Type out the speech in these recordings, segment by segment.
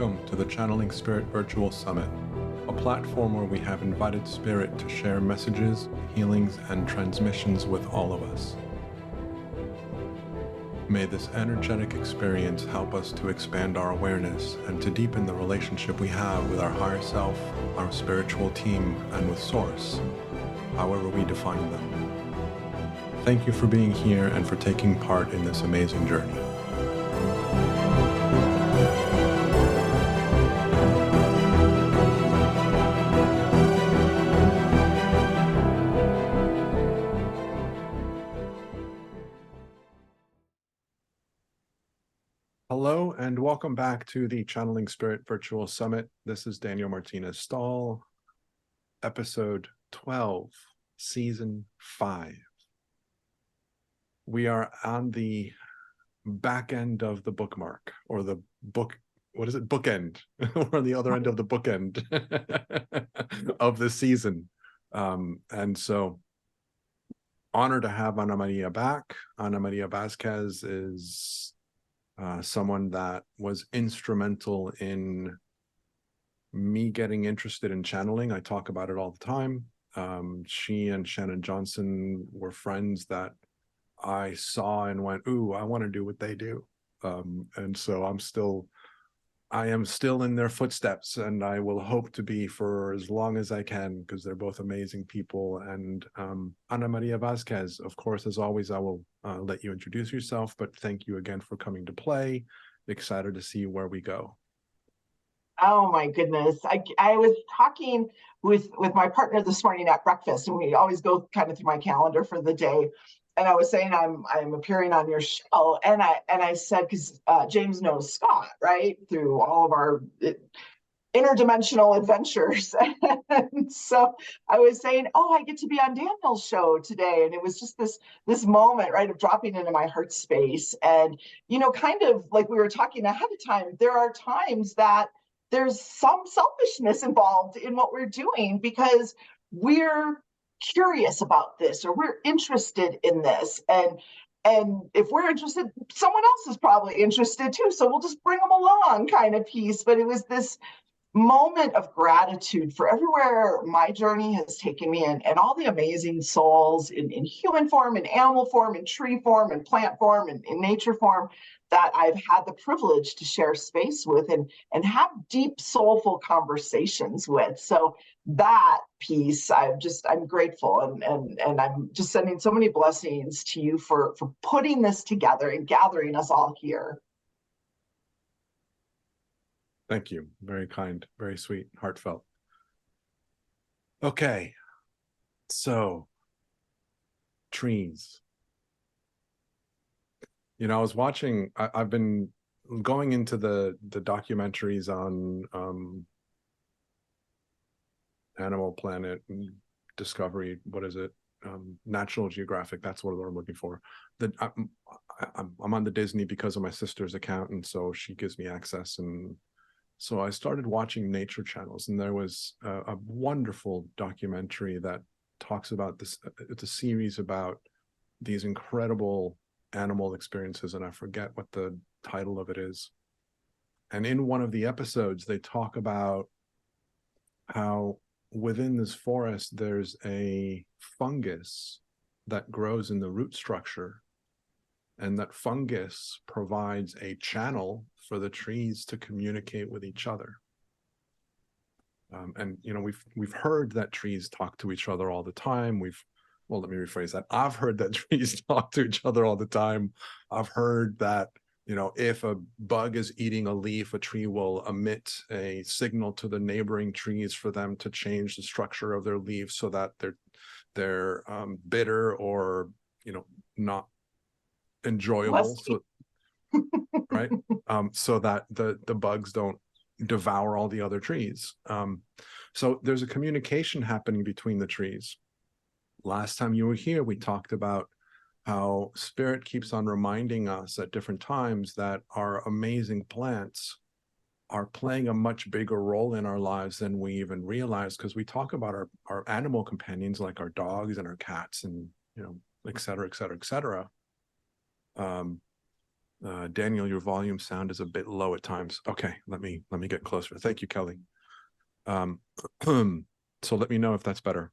Welcome to the Channeling Spirit Virtual Summit, a platform where we have invited Spirit to share messages, healings, and transmissions with all of us. May this energetic experience help us to expand our awareness and to deepen the relationship we have with our higher self, our spiritual team, and with Source, however we define them. Thank you for being here and for taking part in this amazing journey. Hello and welcome back to the Channeling Spirit Virtual Summit. This is Daniel Martinez Stahl, episode 12, season 5. We are on the back end of the bookmark, or the book, what is it? Bookend. We're on the other end of the bookend of the season. And so honored to have Ana Maria back. Ana Maria Vasquez is someone that was instrumental in me getting interested in channeling. I talk about it all the time. She and Shannon Johnson were friends that I saw and went, ooh, I want to do what they do. And so I am still in their footsteps, and I will hope to be for as long as I can, because they're both amazing people. And Ana Maria Vasquez, of course, as always, I will let you introduce yourself, but thank you again for coming to play. Excited to see where we go. Oh my goodness. I was talking with my partner this morning at breakfast, and we always go kind of through my calendar for the day. And I was saying I'm appearing on your show, and I said, because James knows Scott, right, through all of our interdimensional adventures. And so I was saying, oh, I get to be on Daniel's show today. And it was just this moment, right, of dropping into my heart space. And, you know, kind of like we were talking ahead of time, there are times that there's some selfishness involved in what we're doing because we're curious about this, or we're interested in this. And if we're interested, someone else is probably interested too. So we'll just bring them along kind of piece. But it was this moment of gratitude for everywhere my journey has taken me, and all the amazing souls in human form, in animal form, in tree form, in plant form, and in nature form that I've had the privilege to share space with and have deep, soulful conversations with. So that piece, I'm grateful, and I'm just sending so many blessings to you for putting this together and gathering us all here. Thank you. Very kind, very sweet, heartfelt. Okay, so trees. You know, I was watching, I've been going into the documentaries on Animal Planet, Discovery, what is it? National Geographic, that's what I'm looking for. I'm on the Disney because of my sister's account, and so she gives me access. And so I started watching nature channels, and there was a wonderful documentary that talks about this. It's a series about these incredible animal experiences, and I forget what the title of it is. And in one of the episodes, they talk about how within this forest, there's a fungus that grows in the root structure, and that fungus provides a channel for the trees to communicate with each other. And you know, we've heard that trees talk to each other all the time. Well, let me rephrase that. I've heard that trees talk to each other all the time. I've heard that, you know, if a bug is eating a leaf, a tree will emit a signal to the neighboring trees for them to change the structure of their leaves so that they're bitter or, you know, not enjoyable. So, right. So that the bugs don't devour all the other trees. So there's a communication happening between the trees. Last time you were here, we talked about how Spirit keeps on reminding us at different times that our amazing plants are playing a much bigger role in our lives than we even realize, because we talk about our animal companions like our dogs and our cats and, you know, et cetera, et cetera, et cetera. Daniel, your volume sound is a bit low at times. Okay, let me get closer. Thank you, Kelly. So let me know if that's better.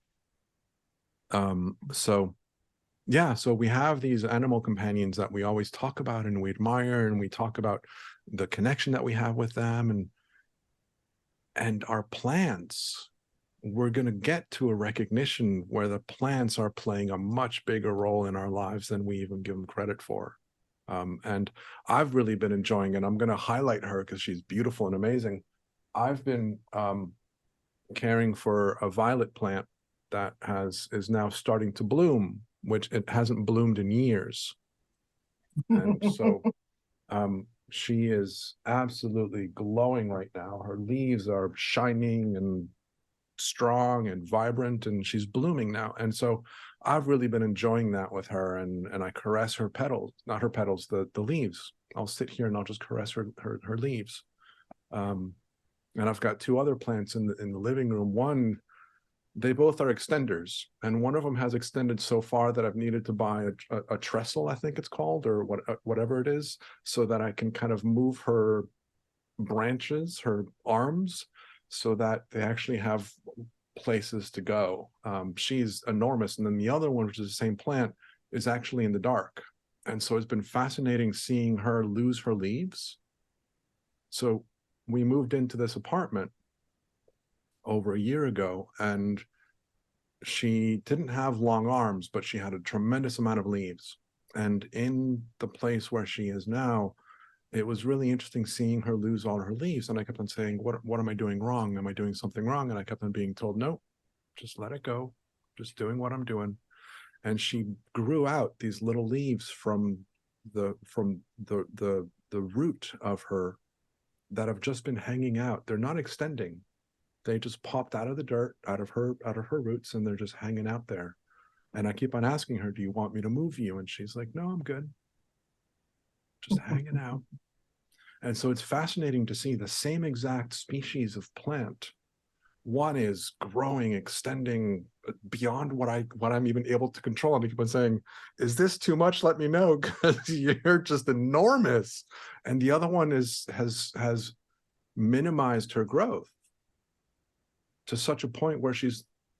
So yeah, so we have these animal companions that we always talk about and we admire, and we talk about the connection that we have with them, and our plants. We're going to get to a recognition where the plants are playing a much bigger role in our lives than we even give them credit for. And I've really been enjoying it. I'm going to highlight her because she's beautiful and amazing. I've been caring for a violet plant that is now starting to bloom, which it hasn't bloomed in years. And so she is absolutely glowing right now. Her leaves are shining and strong and vibrant, and she's blooming now. And so I've really been enjoying that with her, and I caress her petals, not her petals, the leaves. I'll sit here and I'll just caress her leaves. And I've got two other plants in the living room. One, they both are extenders, and one of them has extended so far that I've needed to buy a trestle, I think it's called, or whatever it is, so that I can kind of move her branches, her arms, so that they actually have places to go. She's enormous. And then the other one, which is the same plant, is actually in the dark. And so it's been fascinating seeing her lose her leaves. So we moved into this apartment over a year ago, and she didn't have long arms, but she had a tremendous amount of leaves. And in the place where she is now, it was really interesting seeing her lose all her leaves. And I kept on saying, what am I doing wrong? Am I doing something wrong? And I kept on being told, no, just let it go. Just doing what I'm doing. And she grew out these little leaves from the root of her that have just been hanging out. They're not extending. They just popped out of the dirt, out of her roots, and they're just hanging out there. And I keep on asking her, do you want me to move you? And she's like, no, I'm good. Just hanging out. And so it's fascinating to see the same exact species of plant. One is growing, extending beyond what I'm even able to control. And I keep on saying, is this too much? Let me know, because you're just enormous. And the other one has minimized her growth to such a point where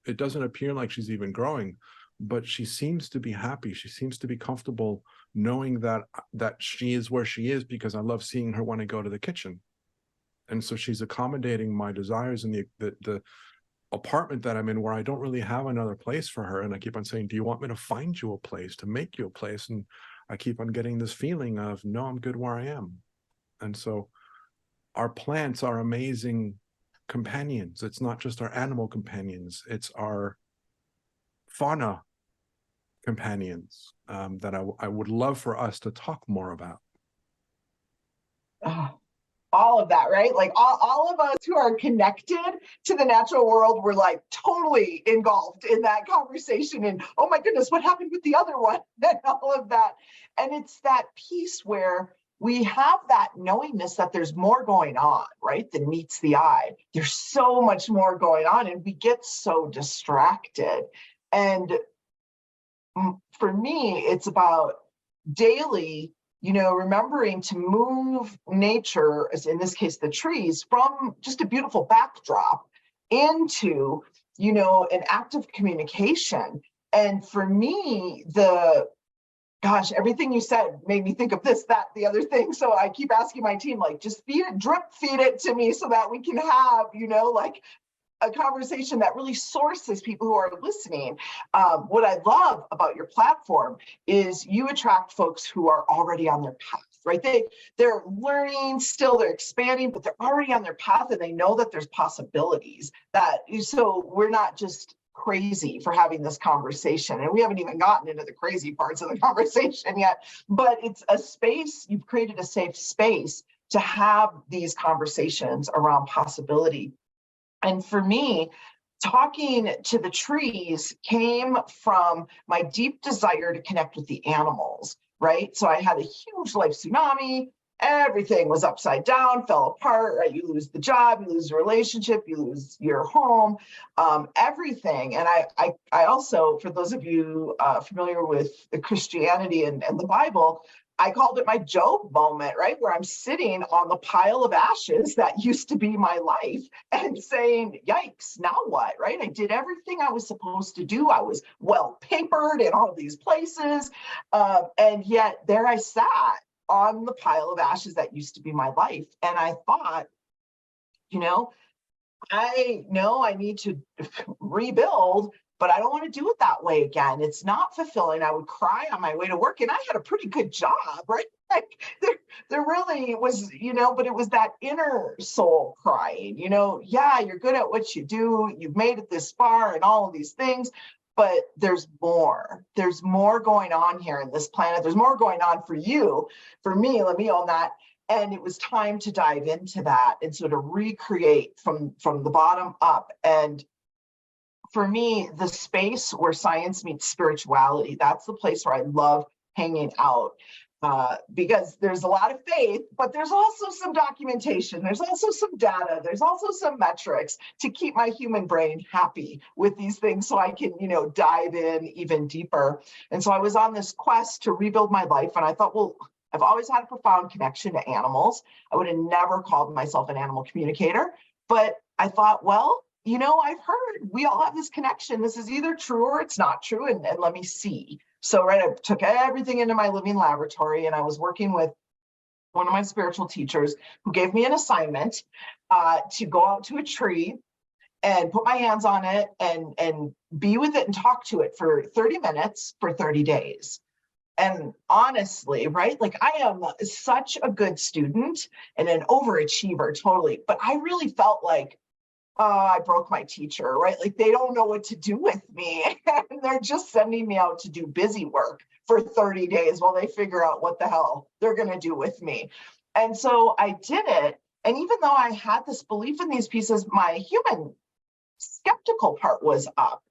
it doesn't appear like she's even growing, but she seems to be happy. She seems to be comfortable knowing that she is where she is, because I love seeing her when I go to the kitchen. And so she's accommodating my desires in the apartment that I'm in, where I don't really have another place for her. And I keep on saying, do you want me to find you a place, to make you a place? And I keep on getting this feeling of, no, I'm good where I am. And so our plants are amazing companions. It's not just our animal companions, it's our fauna companions that I would love for us to talk more about. All of that, right? Like all of us who are connected to the natural world, we're like totally engulfed in that conversation. And oh my goodness, what happened with the other one? And all of that. And it's that piece where we have that knowingness that there's more going on, right, than meets the eye. There's so much more going on, and we get so distracted. And for me, it's about daily, remembering to move nature, as in this case, the trees, from just a beautiful backdrop into, an active communication. And for me, everything you said made me think of this, that, the other thing. So I keep asking my team, like, just drip feed it to me so that we can have, like a conversation that really sources people who are listening. What I love about your platform is you attract folks who are already on their path, right? They're learning still, they're expanding, but they're already on their path, and they know that there's possibilities. So we're not just crazy for having this conversation, and we haven't even gotten into the crazy parts of the conversation yet, but it's a space, you've created a safe space to have these conversations around possibility. And for me, talking to the trees came from my deep desire to connect with the animals, right? So I had a huge life tsunami. Everything was upside down, fell apart, right? You lose the job, you lose the relationship, you lose your home, everything. And I also, for those of you familiar with the Christianity and the Bible, I called it my Job moment, right? Where I'm sitting on the pile of ashes that used to be my life and saying, yikes, now what, right? I did everything I was supposed to do. I was well papered in all of these places. And yet there I sat on the pile of ashes that used to be my life. And I thought, I know I need to rebuild, but I don't want to do it that way again. It's not fulfilling. I would cry on my way to work, and I had a pretty good job, right? Like there really was, but it was that inner soul crying, yeah, you're good at what you do. You've made it this far and all of these things, but there's more. There's more going on here in this planet. There's more going on for you, for me, let me own that. And it was time to dive into that and sort of recreate from the bottom up. And for me, the space where science meets spirituality, that's the place where I love hanging out. Because there's a lot of faith, but there's also some documentation. There's also some data. There's also some metrics to keep my human brain happy with these things so I can, dive in even deeper. And so I was on this quest to rebuild my life. And I thought, well, I've always had a profound connection to animals. I would have never called myself an animal communicator, but I thought, well, I've heard we all have this connection. This is either true or it's not true. And let me see. So, right, I took everything into my living laboratory, and I was working with one of my spiritual teachers who gave me an assignment to go out to a tree and put my hands on it and be with it and talk to it for 30 minutes for 30 days. And honestly, right, like I am such a good student and an overachiever, totally. But I really felt like I broke my teacher, right? Like they don't know what to do with me. And they're just sending me out to do busy work for 30 days while they figure out what the hell they're going to do with me. And so I did it. And even though I had this belief in these pieces, my human skeptical part was up.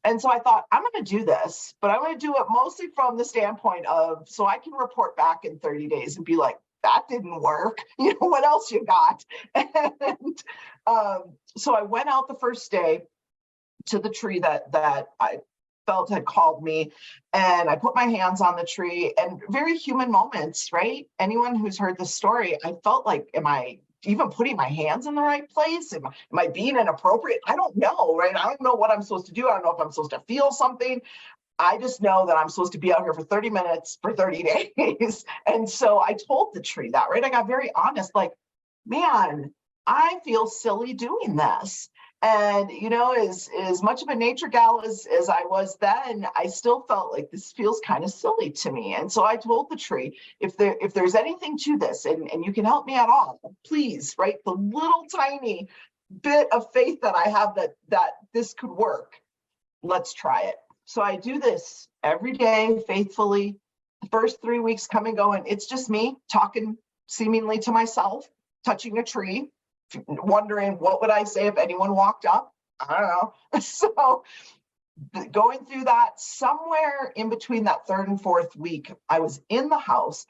And so I thought, I'm going to do this, but I'm going to do it mostly from the standpoint of, so I can report back in 30 days and be like, that didn't work. What else you got? And so I went out the first day to the tree that I felt had called me, and I put my hands on the tree, and very human moments, right? Anyone who's heard the story, I felt like, am I even putting my hands in the right place? Am I being inappropriate? I don't know, right? I don't know what I'm supposed to do. I don't know if I'm supposed to feel something. I just know that I'm supposed to be out here for 30 minutes for 30 days. And so I told the tree that, right? I got very honest, like, man, I feel silly doing this. And, as much of a nature gal as I was then, I still felt like this feels kind of silly to me. And so I told the tree, if there's anything to this and you can help me at all, please, right? The little tiny bit of faith that I have that this could work, let's try it. So I do this every day faithfully. The first 3 weeks come and go, and it's just me talking seemingly to myself, touching a tree, wondering what would I say if anyone walked up? I don't know. So going through that, somewhere in between that third and fourth week, I was in the house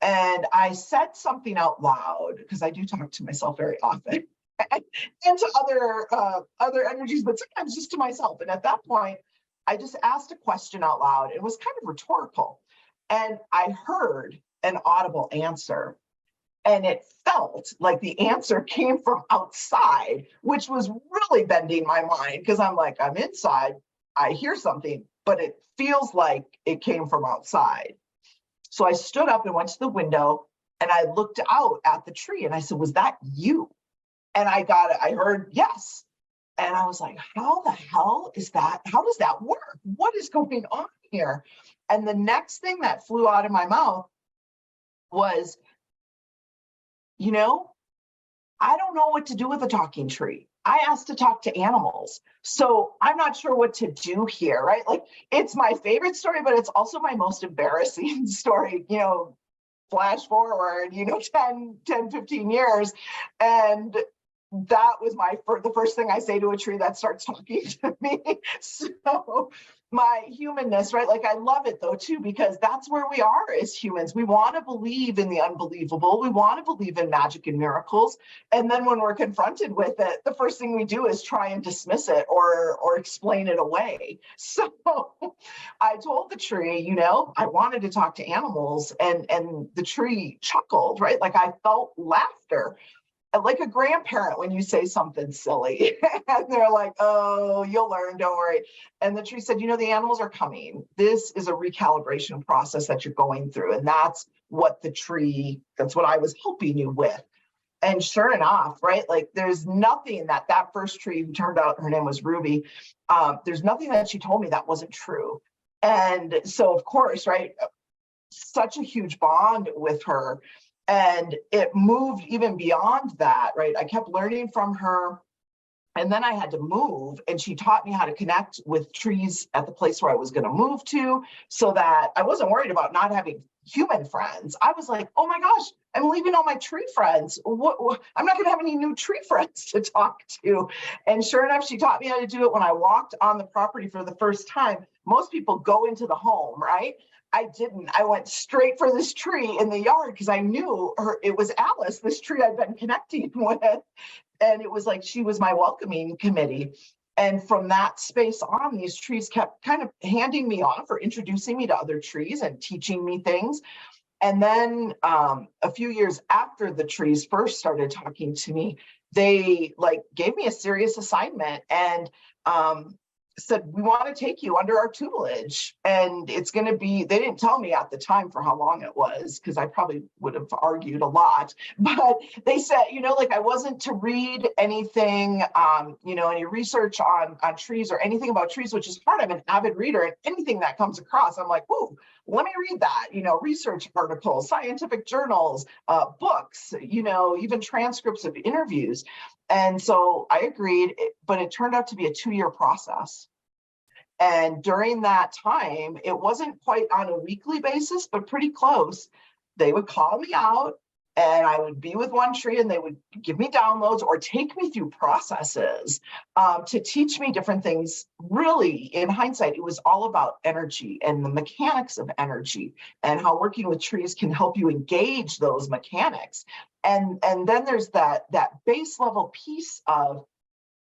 and I said something out loud, because I do talk to myself very often and to other energies, but sometimes just to myself. And at that point, I just asked a question out loud. It was kind of rhetorical. And I heard an audible answer. And it felt like the answer came from outside, which was really bending my mind, because I'm like, I'm inside, I hear something, but it feels like it came from outside. So I stood up and went to the window and I looked out at the tree and I said, was that you? And I heard yes. And I was like, how the hell is that? How does that work? What is going on here? And the next thing that flew out of my mouth was, I don't know what to do with a talking tree. I asked to talk to animals. So I'm not sure what to do here, right? Like, it's my favorite story, but it's also my most embarrassing story, flash forward, 10, 15 years. And that was the first thing I say to a tree that starts talking to me. So my humanness, right? Like I love it though too, because that's where we are as humans. We want to believe in the unbelievable. We want to believe in magic and miracles. And then when we're confronted with it, the first thing we do is try and dismiss it or explain it away. So I told the tree, you know, I wanted to talk to animals, and the tree chuckled, right? Like I felt laughter, like a grandparent when you say something silly and they're like, oh, you'll learn, don't worry. And the tree said, you know, the animals are coming. This is a recalibration process that you're going through. And that's what I was helping you with. And sure enough, right, like there's nothing that first tree, who turned out her name was Ruby, there's nothing that she told me that wasn't true. And so of course, right, such a huge bond with her. And it moved even beyond that, right? I kept learning from her. And then I had to move, and she taught me how to connect with trees at the place where I was going to move to, so that I wasn't worried about not having human friends. I was like, oh my gosh, I'm leaving all my tree friends. I'm not going to have any new tree friends to talk to. And sure enough, she taught me how to do it when I walked on the property for the first time. Most people go into the home, right? I didn't. I went straight for this tree in the yard because I knew it was Alice, this tree I'd been connecting with. And it was like she was my welcoming committee. And from that space on, these trees kept kind of handing me off or introducing me to other trees and teaching me things. And then a few years after the trees first started talking to me, they like gave me a serious assignment and said, we want to take you under our tutelage. And it's going to be, they didn't tell me at the time for how long it was, because I probably would have argued a lot, but they said, you know, like I wasn't to read anything, you know, any research on trees or anything about trees, which is hard. I'm an avid reader, and anything that comes across, I'm like, whoa, let me read that, you know, research articles, scientific journals, books, you know, even transcripts of interviews. And so I agreed, but it turned out to be a 2-year process. And during that time, it wasn't quite on a weekly basis, but pretty close. They would call me out, and I would be with one tree, and they would give me downloads or take me through processes to teach me different things. Really, in hindsight, it was all about energy and the mechanics of energy and how working with trees can help you engage those mechanics. And then there's that base level piece of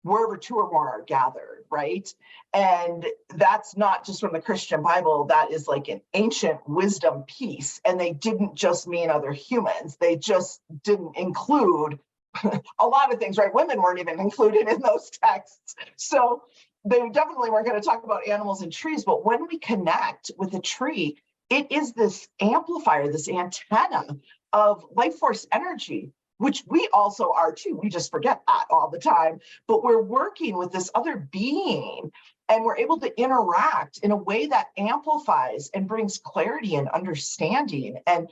wherever 2 or more are gathered, right? And that's not just from the Christian Bible, that is like an ancient wisdom piece. And they didn't just mean other humans. They just didn't include a lot of things, right? Women weren't even included in those texts. So they definitely weren't going to talk about animals and trees. But when we connect with a tree, it is this amplifier, this antenna of life force energy, which we also are too. We just forget that all the time. But we're working with this other being, and we're able to interact in a way that amplifies and brings clarity and understanding. And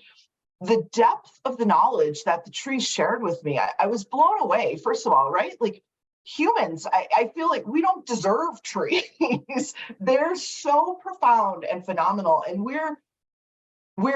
the depth of the knowledge that the trees shared with me, I was blown away, first of all, right? Like humans, I feel like we don't deserve trees. They're so profound and phenomenal. And we're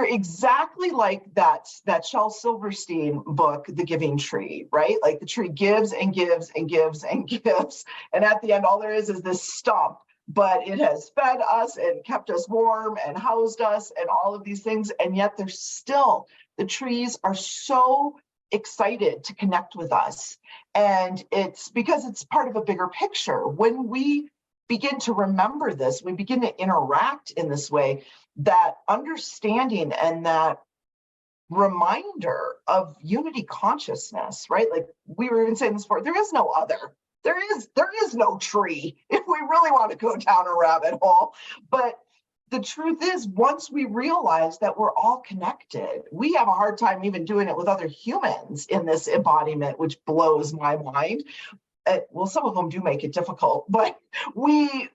exactly like that Shel Silverstein book, The Giving Tree, right? Like the tree gives and gives and gives and gives. And at the end, all there is this stump, but it has fed us and kept us warm and housed us and all of these things. And yet the trees are so excited to connect with us. And it's because it's part of a bigger picture. When we begin to remember this, we begin to interact in this way, that understanding and that reminder of unity consciousness, right? Like we were even saying this before, there is no other. There is no tree if we really want to go down a rabbit hole. But the truth is, once we realize that we're all connected, we have a hard time even doing it with other humans in this embodiment, which blows my mind. Well, some of them do make it difficult, but we,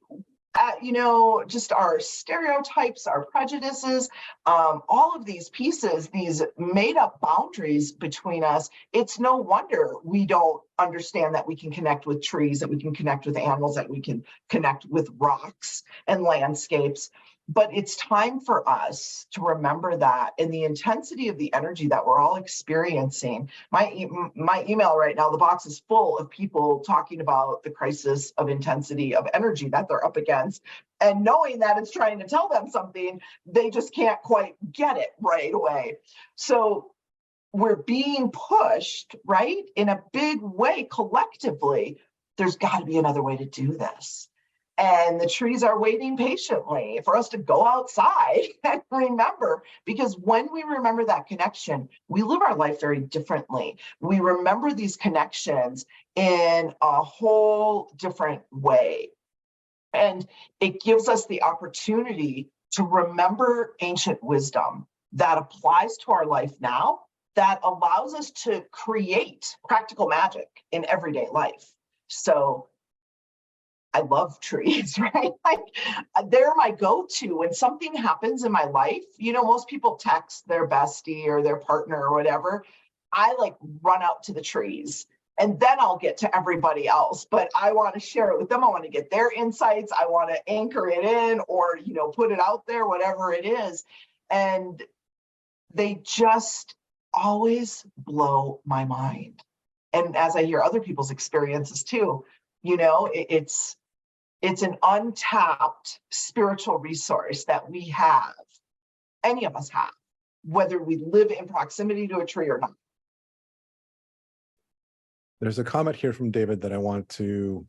you know, just our stereotypes, our prejudices, all of these pieces, these made up boundaries between us, it's no wonder we don't understand that we can connect with trees, that we can connect with animals, that we can connect with rocks and landscapes. But it's time for us to remember that in the intensity of the energy that we're all experiencing. My email right now, the box is full of people talking about the crisis of intensity of energy that they're up against, and knowing that it's trying to tell them something, they just can't quite get it right away. So we're being pushed, right, in a big way collectively. There's got to be another way to do this. And the trees are waiting patiently for us to go outside and remember, because when we remember that connection, we live our life very differently. We remember these connections in a whole different way. And it gives us the opportunity to remember ancient wisdom that applies to our life now, that allows us to create practical magic in everyday life. So I love trees, right? Like, they're my go-to when something happens in my life. You know, most people text their bestie or their partner or whatever. I like run out to the trees and then I'll get to everybody else. But I want to share it with them. I want to get their insights. I want to anchor it in, or, you know, put it out there, whatever it is. And they just always blow my mind. And as I hear other people's experiences too, you know, it's an untapped spiritual resource that we have, any of us have, whether we live in proximity to a tree or not. There's a comment here from David that I want to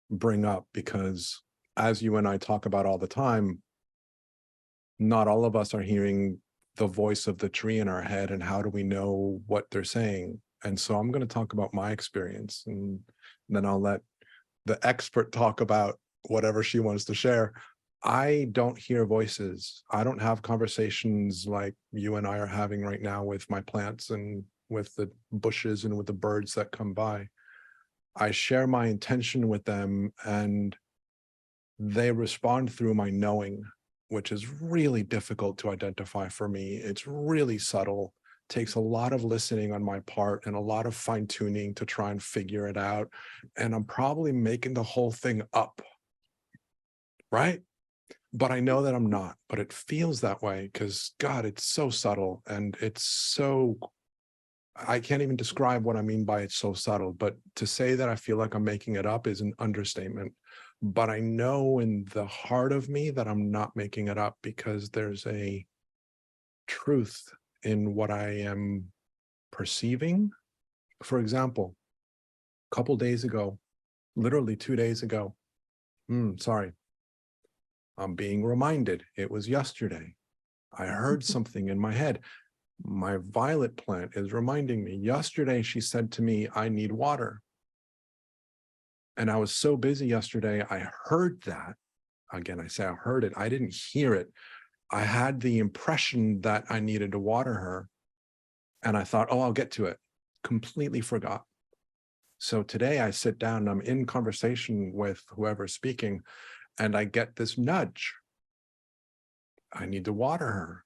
bring up, because as you and I talk about all the time, not all of us are hearing the voice of the tree in our head, and how do we know what they're saying? And so I'm going to talk about my experience, and then I'll let the expert talk about whatever she wants to share. I don't hear voices. I don't have conversations like you and I are having right now with my plants and with the bushes and with the birds that come by. I share my intention with them and they respond through my knowing, which is really difficult to identify for me. It's really subtle, takes a lot of listening on my part and a lot of fine tuning to try and figure it out. And I'm probably making the whole thing up, right? But I know that I'm not, but it feels that way because, God, it's so subtle and it's so, I can't even describe what I mean by it's so subtle, but to say that I feel like I'm making it up is an understatement. But I know in the heart of me that I'm not making it up, because there's a truth in what I am perceiving. For example, a couple days ago, literally 2 days ago, sorry, I'm being reminded, it was yesterday. I heard something in my head. My violet plant is reminding me. Yesterday, she said to me, I need water. And I was so busy yesterday, I heard that. Again, I say I heard it. I didn't hear it. I had the impression that I needed to water her. And I thought, oh, I'll get to it. Completely forgot. So today I sit down and I'm in conversation with whoever's speaking, and I get this nudge. I need to water her.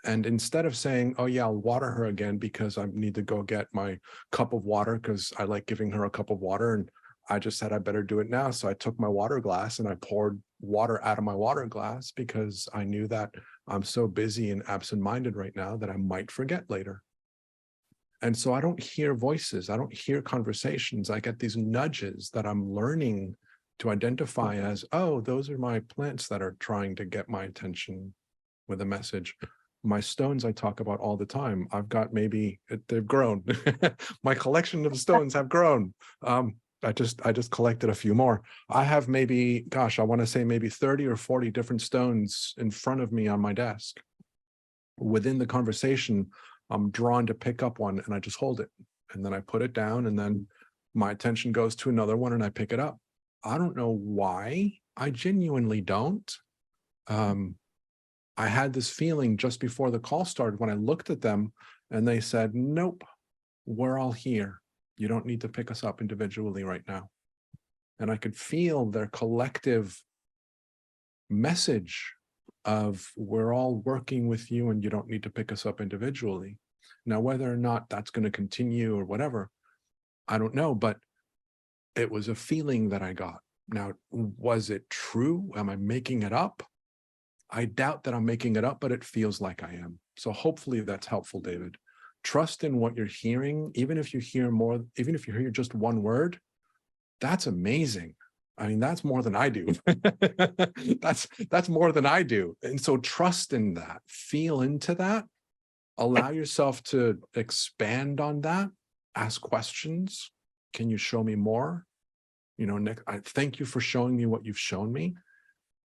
And instead of saying, oh yeah, I'll water her again because I need to go get my cup of water because I like giving her a cup of water, and I just said I better do it now. So I took my water glass and I poured water out of my water glass because I knew that I'm so busy and absent-minded right now that I might forget later. And so I don't hear voices. I don't hear conversations. I get these nudges that I'm learning to identify as, oh, those are my plants that are trying to get my attention with a message. My stones I talk about all the time. I've got maybe, they've grown. My collection of stones have grown. I just collected a few more. I have maybe, gosh, I want to say maybe 30 or 40 different stones in front of me on my desk. Within the conversation, I'm drawn to pick up one and I just hold it. And then I put it down, and then my attention goes to another one and I pick it up. I don't know why. I genuinely don't. I had this feeling just before the call started when I looked at them and they said, nope, we're all here. You don't need to pick us up individually right now. And I could feel their collective message of, we're all working with you and you don't need to pick us up individually. Now, whether or not that's going to continue or whatever, I don't know, but it was a feeling that I got. Now, was it true? Am I making it up? I doubt that I'm making it up, but it feels like I am. So hopefully that's helpful, David. Trust in what you're hearing, even if you hear more, even if you hear just one word, that's amazing. I mean, that's more than I do. That's more than I do. And so trust in that, feel into that, allow yourself to expand on that, ask questions. Can you show me more? You know, Nick, I thank you for showing me what you've shown me.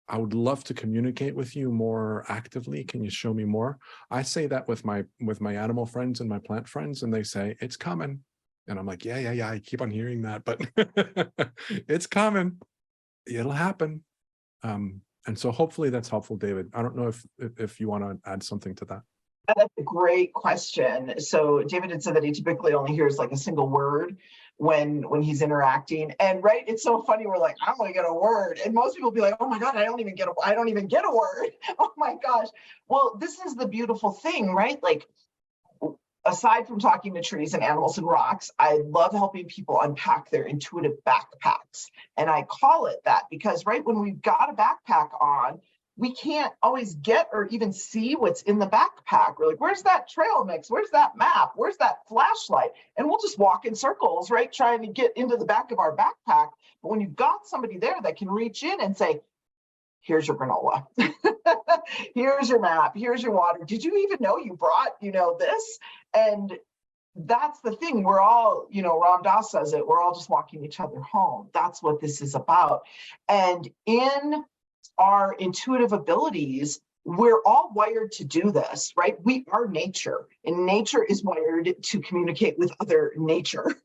I would love to communicate with you more actively. Can you show me more? I say that with my animal friends and my plant friends, and they say, it's coming. And I'm like, yeah. I keep on hearing that, but it's coming. It'll happen. And so hopefully that's helpful, David. I don't know if you want to add something to that. That's a great question. So David had said that he typically only hears like a single word when he's interacting. And right, it's so funny. We're like, I only get a word, and most people be like, oh my God, I don't even get a word. Oh my gosh. Well, this is the beautiful thing, right? Like, aside from talking to trees and animals and rocks, I love helping people unpack their intuitive backpacks. And I call it that because, right, when we've got a backpack on, we can't always get or even see what's in the backpack. We're like, where's that trail mix? Where's that map? Where's that flashlight? And we'll just walk in circles, right, trying to get into the back of our backpack. But when you've got somebody there that can reach in and say, here's your granola, here's your map, here's your water. Did you even know you brought, this? And that's the thing. We're all, Ram Dass says it, we're all just walking each other home. That's what this is about. And in our intuitive abilities, we're all wired to do this, right? We are nature, and nature is wired to communicate with other nature.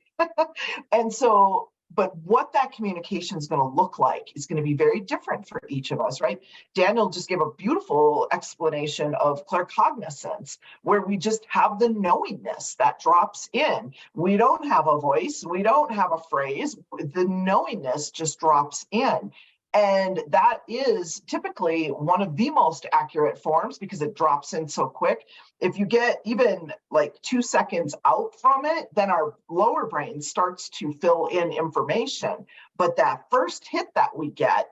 And so, but what that communication is going to look like is going to be very different for each of us, right? Daniel just gave a beautiful explanation of claircognizance, where we just have the knowingness that drops in. We don't have a voice, we don't have a phrase, the knowingness just drops in. And that is typically one of the most accurate forms because it drops in so quick. If you get even like 2 seconds out from it, then our lower brain starts to fill in information. But that first hit that we get,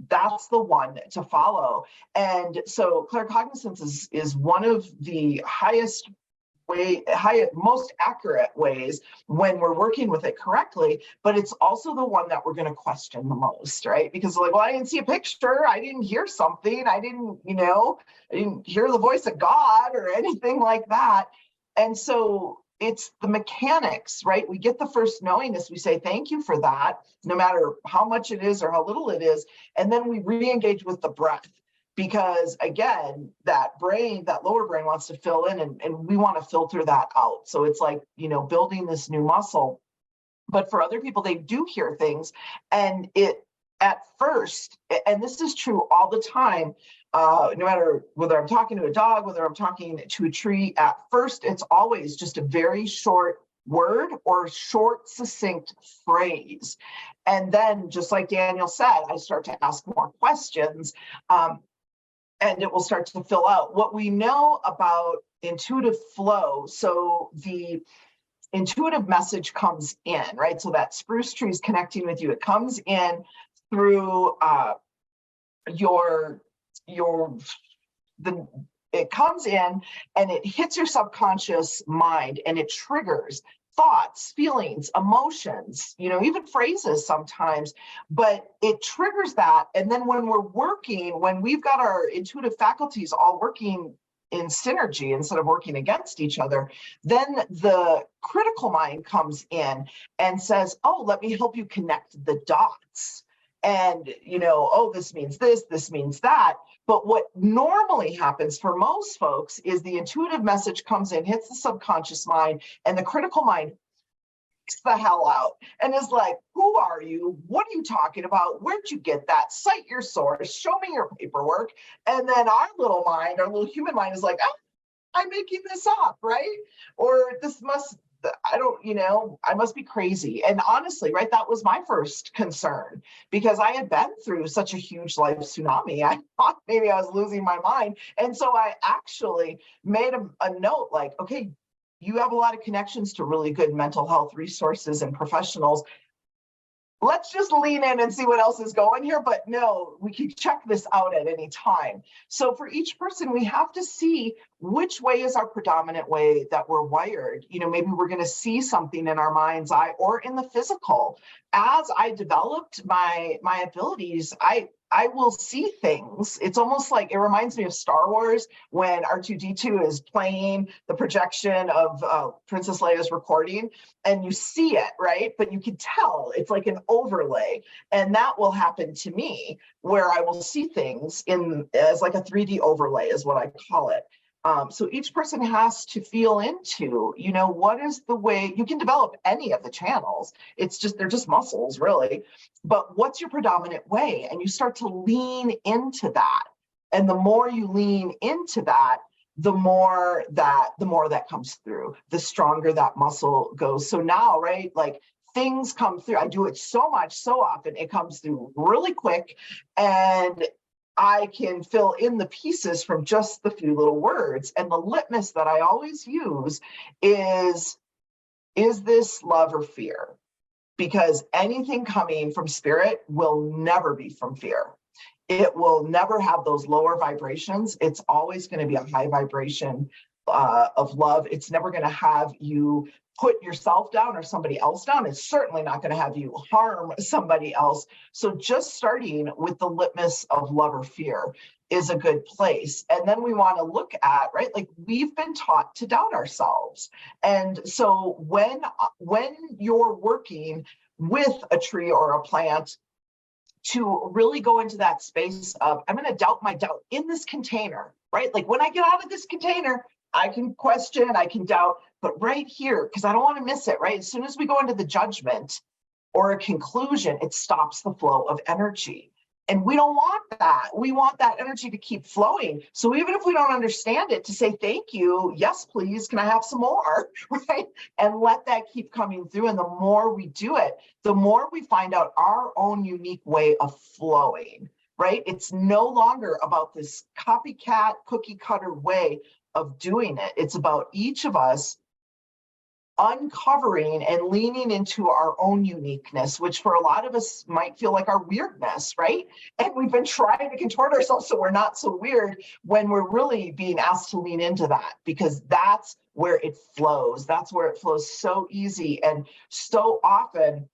that's the one to follow. And so claircognizance is one of the most accurate ways when we're working with it correctly, but it's also the one that we're going to question the most, right? Because like, well, I didn't see a picture, I didn't hear something, I didn't hear the voice of God or anything like that. And so it's the mechanics, right? We get the first knowingness, we say thank you for that, no matter how much it is or how little it is, and then we re-engage with the breath. Because again, that lower brain wants to fill in, and we want to filter that out. So it's like, building this new muscle. But for other people, they do hear things, and it at first, and this is true all the time, no matter whether I'm talking to a dog, whether I'm talking to a tree, at first, it's always just a very short word or short, succinct phrase. And then, just like Daniel said, I start to ask more questions. And it will start to fill out. What we know about intuitive flow, so the intuitive message comes in, right? So that spruce tree is connecting with you. It comes in through it comes in and it hits your subconscious mind, and it triggers thoughts, feelings, emotions, even phrases sometimes, but it triggers that. And then when we've got our intuitive faculties all working in synergy instead of working against each other, then the critical mind comes in and says, oh, let me help you connect the dots. And, oh, this means this means that. But what normally happens for most folks is the intuitive message comes in, hits the subconscious mind, and the critical mind freaks the hell out and is like, who are you? What are you talking about? Where'd you get that? Cite your source, show me your paperwork. And then our little human mind is like, oh, I'm making this up, right? Or I must be crazy. And honestly, right, that was my first concern, because I had been through such a huge life tsunami. I thought maybe I was losing my mind. And so I actually made a note like, okay, you have a lot of connections to really good mental health resources and professionals. let's just lean in and see what else is going here. But no, we can check this out at any time. So for each person, we have to see which way is our predominant way that we're wired. You know, maybe we're going to see something in our mind's eye or in the physical. As I developed my abilities, I will see things. It's almost like, it reminds me of Star Wars when R2-D2 is playing the projection of Princess Leia's recording, and you see it, right? But you can tell it's like an overlay. And that will happen to me, where I will see things as like a 3D overlay is what I call it. So each person has to feel into, you know, what is the way you can develop any of the channels. It's just, they're just muscles, really. But what's your predominant way? And you start to lean into that. And the more you lean into that, the more that comes through, the stronger that muscle goes. So now, right, like things come through. I do it so much, so often, it comes through really quick. And I can fill in the pieces from just the few little words. And the litmus that I always use is this love or fear? Because anything coming from spirit will never be from fear. It will never have those lower vibrations. It's always going to be a high vibration of love. It's never going to have you put yourself down or somebody else down. It's certainly not going to have you harm somebody else. So just starting with the litmus of love or fear is a good place. And then we want to look at, right, like we've been taught to doubt ourselves. And so when you're working with a tree or a plant, to really go into that space of, I'm going to doubt my doubt in this container, right? Like when I get out of this container, I can question, I can doubt, but right here, because I don't want to miss it, right? As soon as we go into the judgment or a conclusion, it stops the flow of energy. And we don't want that. We want that energy to keep flowing. So even if we don't understand it, to say, thank you, yes, please, can I have some more, right? And let that keep coming through. And the more we do it, the more we find out our own unique way of flowing, right? It's no longer about this copycat, cookie cutter way of doing it. It's about each of us uncovering and leaning into our own uniqueness, which for a lot of us might feel like our weirdness, right? And we've been trying to contort ourselves so we're not so weird, when we're really being asked to lean into that, because that's where it flows. That's where it flows so easy. And so often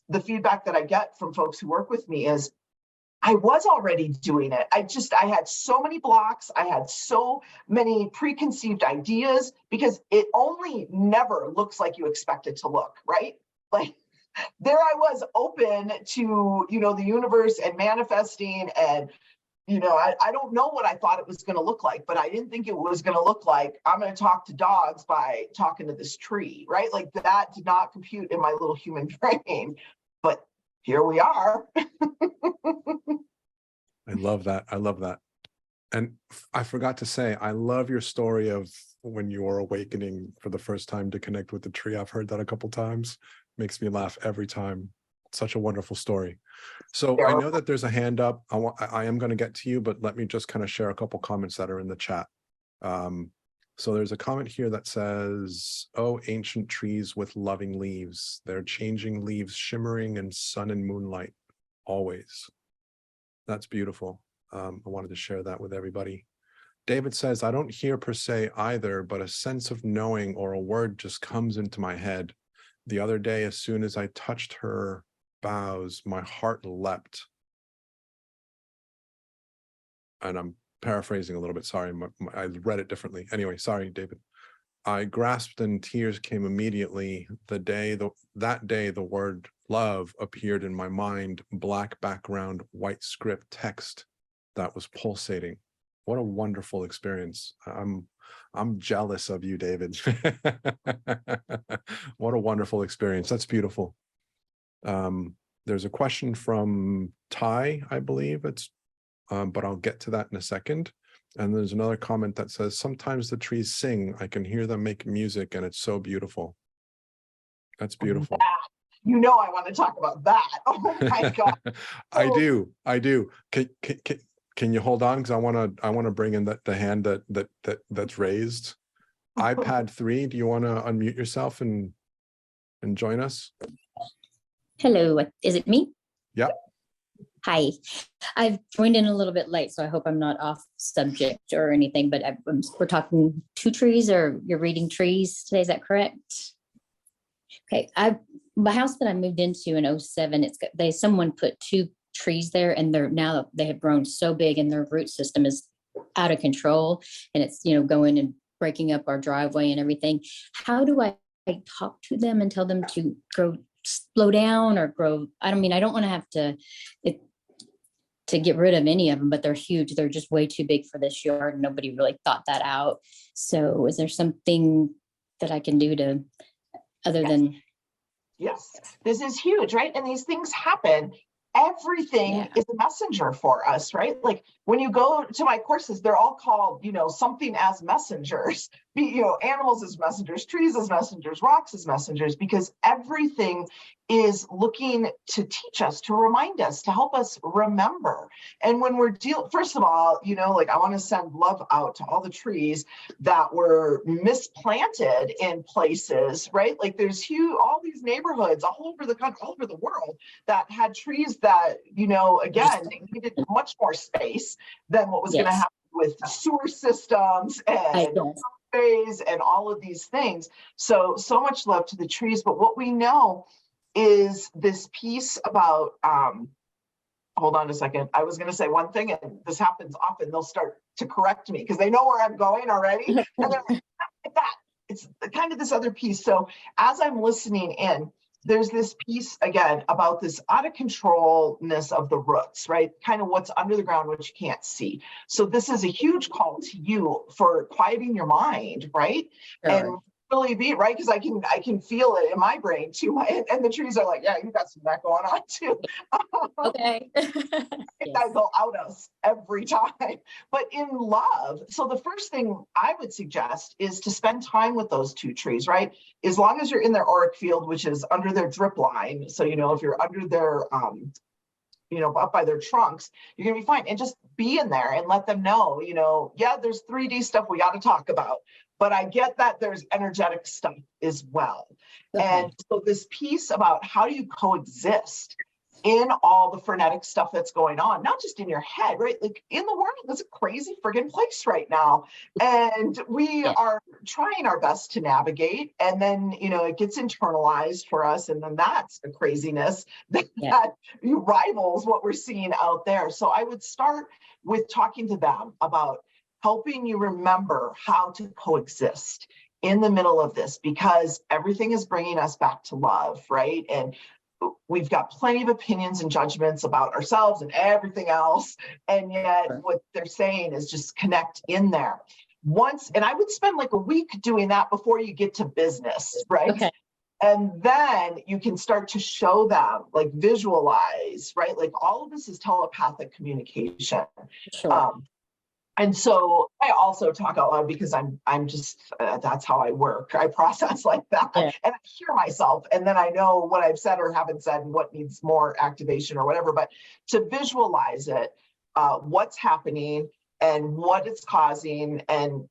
the feedback that I get from folks who work with me is, I was already doing it. I had so many blocks. I had so many preconceived ideas, because it only never looks like you expect it to look, right? Like there I was, open to, you know, the universe and manifesting, and, you know, I don't know what I thought it was going to look like, but I didn't think it was going to look like, I'm going to talk to dogs by talking to this tree, right? Like that did not compute in my little human brain, but here we are. I love that. I love that. And I forgot to say, I love your story of when you were awakening for the first time to connect with the tree. I've heard that a couple times. Makes me laugh every time. Such a wonderful story. So I know that there's a hand up. I am going to get to you, but let me just kind of share a couple comments that are in the chat. So there's a comment here that says, oh, ancient trees with loving leaves. They're changing leaves, shimmering in sun and moonlight, always. That's beautiful. I wanted to share that with everybody. David says, I don't hear per se either, but a sense of knowing or a word just comes into my head. The other day, as soon as I touched her boughs, my heart leapt. And I'm paraphrasing a little bit. Sorry, I read it differently. Anyway, sorry, David. I grasped and tears came immediately. That day, the word love appeared in my mind, black background, white script text that was pulsating. What a wonderful experience. I'm jealous of you, David. What a wonderful experience. That's beautiful. There's a question from Ty, I believe it's, but I'll get to that in a second. And there's another comment that says, sometimes the trees sing, I can hear them make music, and it's so beautiful. That's beautiful. You know, I want to talk about that. Oh my God. I do. Can you hold on? Because I want to bring in the hand that's raised. iPad 3, do you want to unmute yourself and join us? Hello, is it me? Yeah. Hi. I've joined in a little bit late, so I hope I'm not off subject or anything, but we're talking two trees, or you're reading trees today, is that correct? Okay, my house that I moved into in '07, someone put two trees there, and they have grown so big and their root system is out of control, and it's, going and breaking up our driveway and everything. How do I talk to them and tell them to slow down or grow? I don't want to have to get rid of any of them, but they're huge. They're just way too big for this yard. Nobody really thought that out. So is there something that I can do other than? Yes, this is huge, right? And these things happen. Everything is a messenger for us, right? Like when you go to my courses, they're all called, something as messengers, animals as messengers, trees as messengers, rocks as messengers, because everything is looking to teach us, to remind us, to help us remember. And when we're first of all, I want to send love out to all the trees that were misplanted in places, right? Like there's all these neighborhoods all over the country, all over the world that had trees that, again, they needed much more space than what was going to happen with sewer systems and ways and all of these things. So much love to the trees. But what we know is this piece about, hold on a second. I was going to say one thing, and this happens often. They'll start to correct me because they know where I'm going already. And they're like, that. It's kind of this other piece. So as I'm listening in, there's this piece again about this out of controlness of the roots, right? Kind of what's under the ground, which you can't see. So this is a huge call to you for quieting your mind, right? Sure. And really be right, because I can feel it in my brain too. And the trees are like, yeah, you got some of that going on too. Okay. That go out us every time. But in love, so the first thing I would suggest is to spend time with those two trees, right? As long as you're in their auric field, which is under their drip line. So, if you're under their, up by their trunks, you're going to be fine. And just be in there and let them know, yeah, there's 3D stuff we got to talk about, but I get that there's energetic stuff as well. Okay. And so this piece about how do you coexist in all the frenetic stuff that's going on, not just in your head, right? Like in the world, it's a crazy friggin' place right now. And we are trying our best to navigate. And then, it gets internalized for us. And then that's a craziness that rivals what we're seeing out there. So I would start with talking to them about helping you remember how to coexist in the middle of this, because everything is bringing us back to love, right? And we've got plenty of opinions and judgments about ourselves and everything else. And yet what they're saying is just connect in there. And I would spend like a week doing that before you get to business, right? Okay. And then you can start to show them, like visualize, right? Like all of this is telepathic communication. Sure. And so I also talk out loud because I'm just, that's how I work. I process like that. Yeah. And I hear myself, and then I know what I've said or haven't said and what needs more activation or whatever. But to visualize it, what's happening and what it's causing, and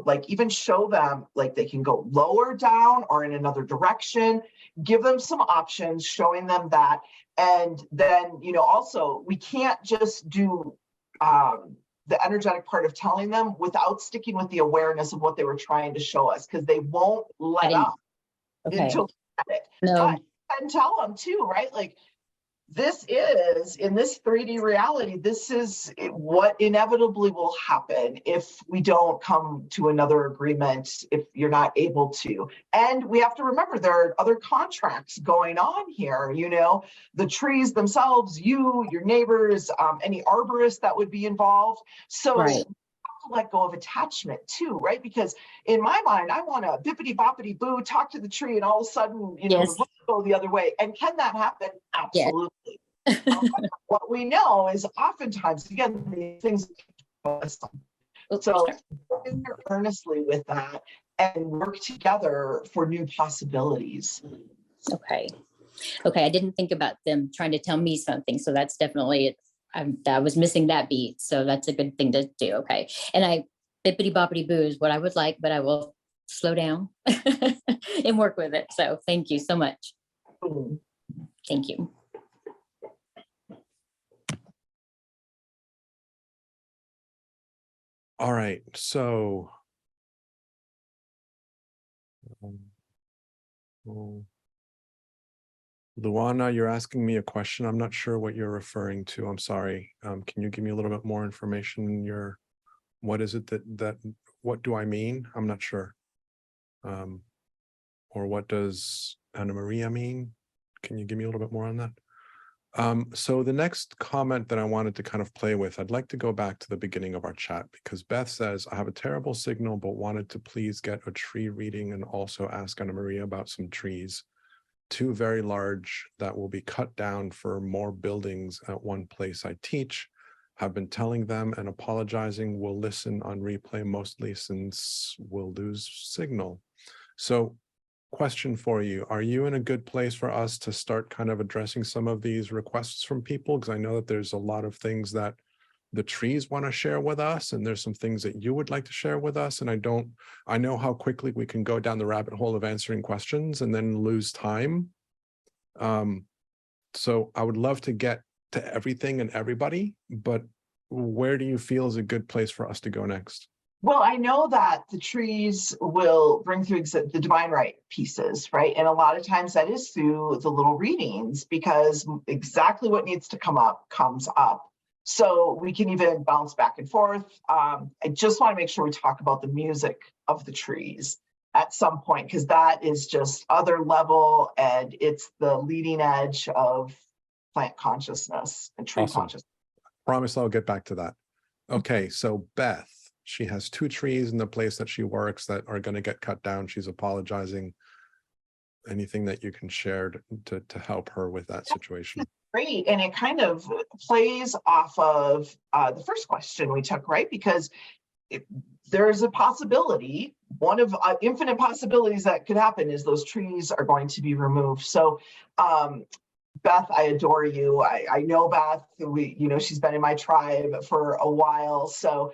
like even show them, like they can go lower down or in another direction, give them some options, showing them that. And then, also we can't just do, the energetic part of telling them without sticking with the awareness of what they were trying to show us, because they won't let up until they get it. No. And tell them too, right? Like this is, in this 3D reality, this is what inevitably will happen if we don't come to another agreement, if you're not able to. And we have to remember there are other contracts going on here, the trees themselves, your neighbors, any arborists that would be involved. So right. Let go of attachment too, right? Because in my mind, I want to bippity boppity boo, talk to the tree, and all of a sudden, the book go the other way. And can that happen? Absolutely. Yes. What we know is oftentimes, again, these things. So earnestly with that and work together for new possibilities. Okay. I didn't think about them trying to tell me something, so that's definitely it. I was missing that beat, so that's a good thing to do. Okay. And bippity boppity boo is what I would like, but I will slow down and work with it. So thank you so much. Thank you. All right, so Luana, you're asking me a question. I'm not sure what you're referring to. I'm sorry. Can you give me a little bit more information? What is it what do I mean? I'm not sure. Or what does Anna Maria mean? Can you give me a little bit more on that? So the next comment that I wanted to kind of play with, I'd like to go back to the beginning of our chat, because Beth says, I have a terrible signal, but wanted to please get a tree reading and also ask Anna Maria about some trees. 2 very large that will be cut down for more buildings at one place I teach. Have been telling them and apologizing. Will listen on replay mostly since we'll lose signal. So question for you, are you in a good place for us to start kind of addressing some of these requests from people? Because I know that there's a lot of things that the trees want to share with us, and there's some things that you would like to share with us. And I know how quickly we can go down the rabbit hole of answering questions and then lose time. So I would love to get to everything and everybody, but where do you feel is a good place for us to go next? Well, I know that the trees will bring through the divine right pieces, right? And a lot of times that is through the little readings, because exactly what needs to come up comes up. So we can even bounce back and forth. I just want to make sure we talk about the music of the trees at some point, because that is just other level, and it's the leading edge of plant consciousness and tree consciousness. Promise I'll get back to that. Okay, so Beth, she has 2 trees in the place that she works that are going to get cut down. She's apologizing. Anything that you can share to help her with that situation? Great. And it kind of plays off of the first question we took, right? Because there's a possibility, one of infinite possibilities that could happen is those trees are going to be removed. So Beth, I adore you. I know Beth. She's been in my tribe for a while, so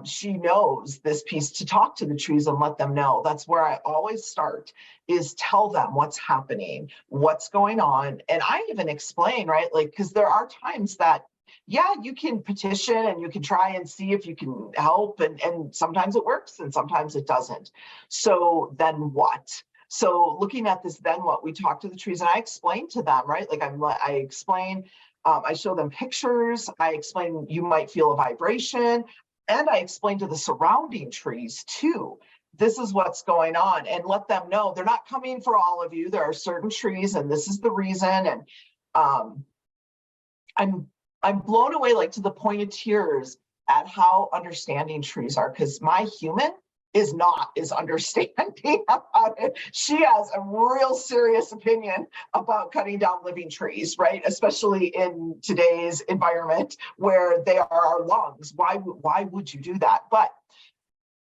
she knows this piece to talk to the trees and let them know. That's where I always start, is tell them what's happening, what's going on, and I even explain, right? Like, because there are times that, yeah, you can petition and you can try and see if you can help, and sometimes it works and sometimes it doesn't. So then what? So looking at this, then what, we talk to the trees and I explain to them, right? Like I explain, I show them pictures. I explain you might feel a vibration, and I explain to the surrounding trees too. This is what's going on, and let them know they're not coming for all of you. There are certain trees, and this is the reason. And I'm blown away, like to the point of tears, at how understanding trees are, because my human is not as understanding about it. She has a real serious opinion about cutting down living trees, right? Especially in today's environment where they are our lungs. Why would you do that? But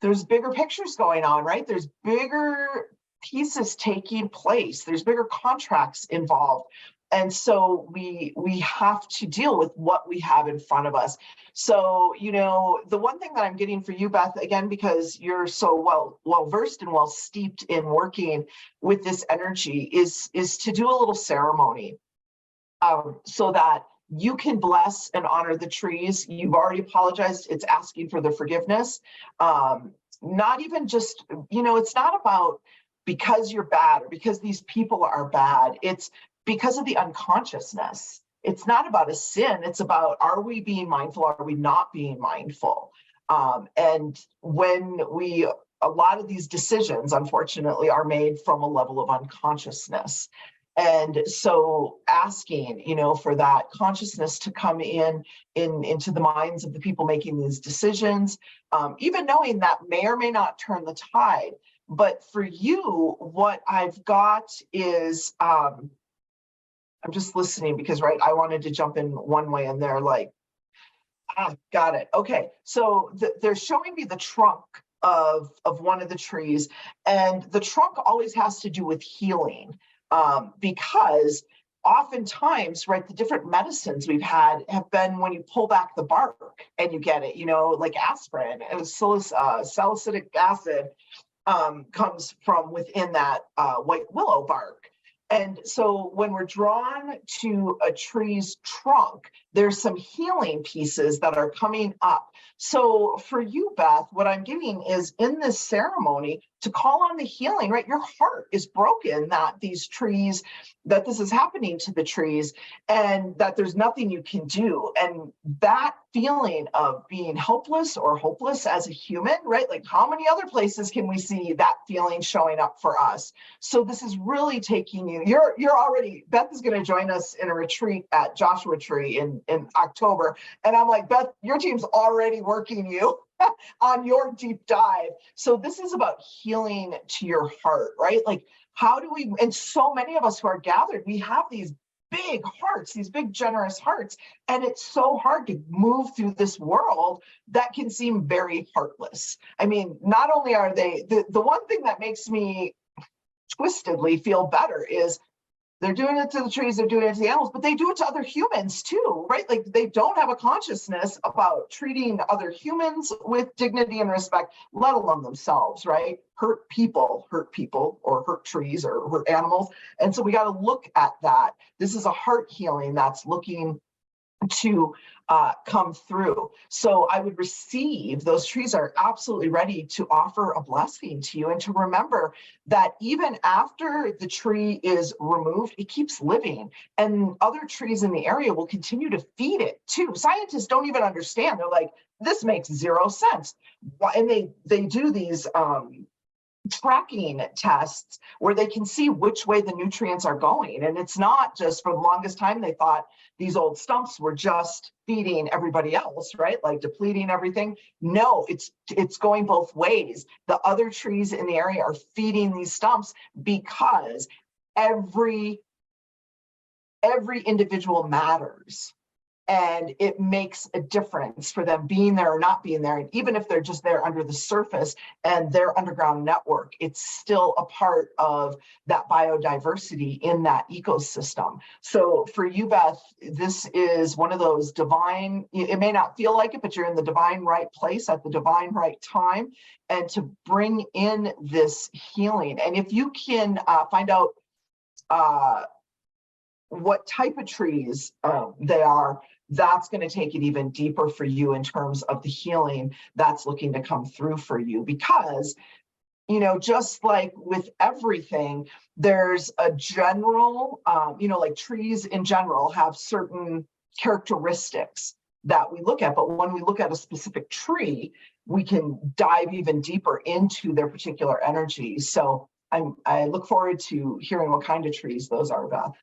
there's bigger pictures going on, right? There's bigger pieces taking place. There's bigger contracts involved. And so we have to deal with what we have in front of us. So, the one thing that I'm getting for you, Beth, again, because you're so well versed and well steeped in working with this energy, is to do a little ceremony so that you can bless and honor the trees. You've already apologized. It's asking for the forgiveness. Not even just, it's not about because you're bad or because these people are bad. It's because of the unconsciousness. It's not about a sin. It's about, are we being mindful? Are we not being mindful? And when a lot of these decisions, unfortunately, are made from a level of unconsciousness. And so asking, for that consciousness to come into the minds of the people making these decisions, even knowing that may or may not turn the tide. But for you, what I've got is, I'm just listening because, right, I wanted to jump in one way and they're like, got it. Okay, so they're showing me the trunk of one of the trees, and the trunk always has to do with healing, because oftentimes, right, the different medicines we've had have been when you pull back the bark and you get it, like aspirin and salicylic acid comes from within that white willow bark. And so when we're drawn to a tree's trunk, there's some healing pieces that are coming up. So for you, Beth, what I'm getting is in this ceremony to call on the healing, right? Your heart is broken that these trees, that this is happening to the trees, and that there's nothing you can do. And that feeling of being helpless or hopeless as a human, right? Like how many other places can we see that feeling showing up for us? So this is really taking you, you're already, Beth is going to join us in a retreat at Joshua Tree in October. And I'm like, Beth, your team's already working you on your deep dive. So this is about healing to your heart, right? Like how do we, and so many of us who are gathered, we have these big hearts, these big generous hearts, and it's so hard to move through this world that can seem very heartless. I mean, not only are they, the one thing that makes me twistedly feel better is they're doing it to the trees, they're doing it to the animals, but they do it to other humans too, right? Like they don't have a consciousness about treating other humans with dignity and respect, let alone themselves, right? Hurt people, or hurt trees or hurt animals. And so we got to look at that. This is a heart healing that's looking to come through. So I would receive, those trees are absolutely ready to offer a blessing to you, and to remember that even after the tree is removed, it keeps living, and other trees in the area will continue to feed it too. Scientists don't even understand. They're like, this makes zero sense. And they do these tracking tests where they can see which way the nutrients are going. And it's not just, for the longest time, they thought these old stumps were just feeding everybody else, right? Like depleting everything. No, it's going both ways. The other trees in the area are feeding these stumps because every individual matters. And it makes a difference for them being there or not being there. And even if they're just there under the surface and their underground network, it's still a part of that biodiversity in that ecosystem. So for you, Beth, this is one of those divine, it may not feel like it, but you're in the divine right place at the divine right time, and to bring in this healing. And if you can find out what type of trees they are, that's going to take it even deeper for you in terms of the healing that's looking to come through for you. Because, you know, just like with everything, there's a general, like trees in general have certain characteristics that we look at. But when we look at a specific tree, we can dive even deeper into their particular energy. So I look forward to hearing what kind of trees those are, Beth.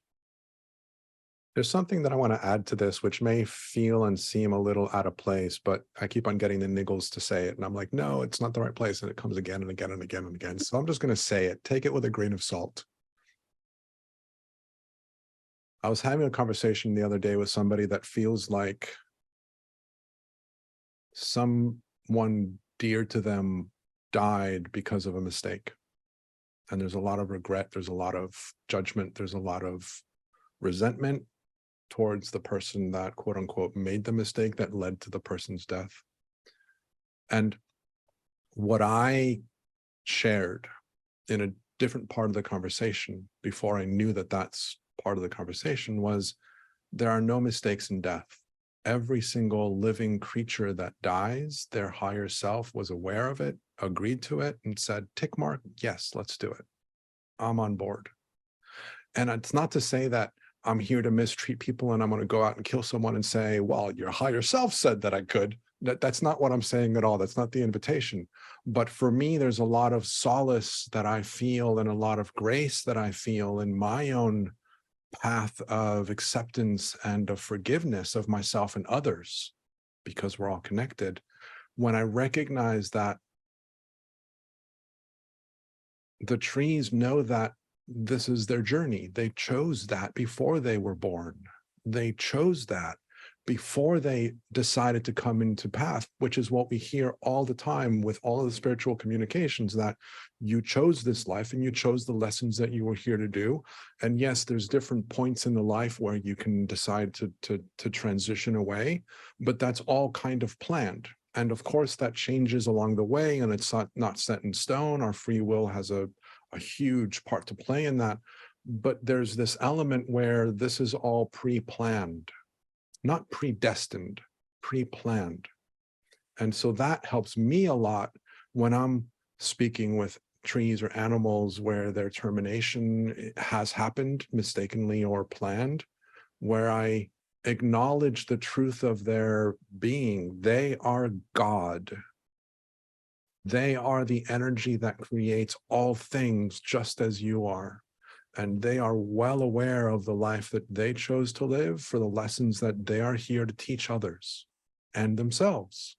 There's something that I want to add to this, which may feel and seem a little out of place, but I keep on getting the niggles to say it. And I'm like, no, it's not the right place. And it comes again and again and again and again. So I'm just going to say it. Take it with a grain of salt. I was having a conversation the other day with somebody that feels like someone dear to them died because of a mistake. And there's a lot of regret. There's a lot of judgment. There's a lot of resentment towards the person that, quote unquote, made the mistake that led to the person's death. And what I shared in a different part of the conversation before I knew that that's part of the conversation was, there are no mistakes in death. Every single living creature that dies, their higher self was aware of it, agreed to it, and said, tick mark, yes, let's do it. I'm on board. And it's not to say that I'm here to mistreat people and I'm going to go out and kill someone and say, well, your higher self said that I could. That's not what I'm saying at all. That's not the invitation. But for me, there's a lot of solace that I feel and a lot of grace that I feel in my own path of acceptance and of forgiveness of myself and others, because we're all connected. When I recognize that the trees know that this is their journey. They chose that before they were born. They chose that before they decided to come into path, which is what we hear all the time with all of the spiritual communications, that you chose this life and you chose the lessons that you were here to do. And yes, there's different points in the life where you can decide to transition away, but that's all kind of planned. And of course, that changes along the way, and it's not set in stone. Our free will has a huge part to play in that. But there's this element where this is all pre-planned, not predestined, pre-planned. And so that helps me a lot when I'm speaking with trees or animals where their termination has happened mistakenly or planned, where I acknowledge the truth of their being. They are God. They are the energy that creates all things just as you are. And they are well aware of the life that they chose to live for the lessons that they are here to teach others and themselves.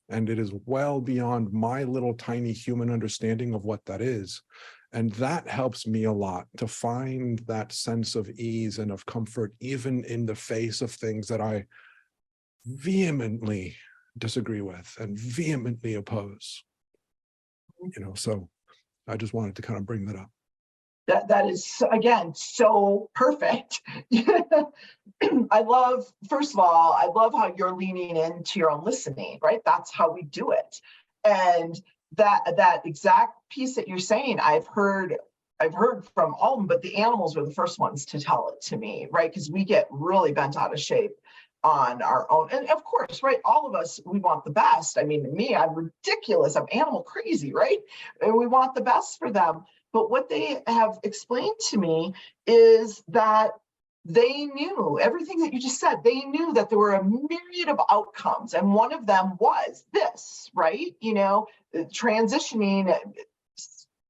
And it is well beyond my little tiny human understanding of what that is. And that helps me a lot to find that sense of ease and of comfort, even in the face of things that I vehemently disagree with and vehemently oppose. So I just wanted to kind of bring that up. That is, again, so perfect. First of all, I love how you're leaning into your own listening, right? That's how we do it. And that exact piece that you're saying, I've heard from all of them, but the animals were the first ones to tell it to me, right? Because we get really bent out of shape on our own. And of course, right, all of us, we want the best. I mean, me, I'm ridiculous. I'm animal crazy, right? And we want the best for them. But what they have explained to me is that they knew everything that you just said. They knew that there were a myriad of outcomes. And one of them was this, right? Transitioning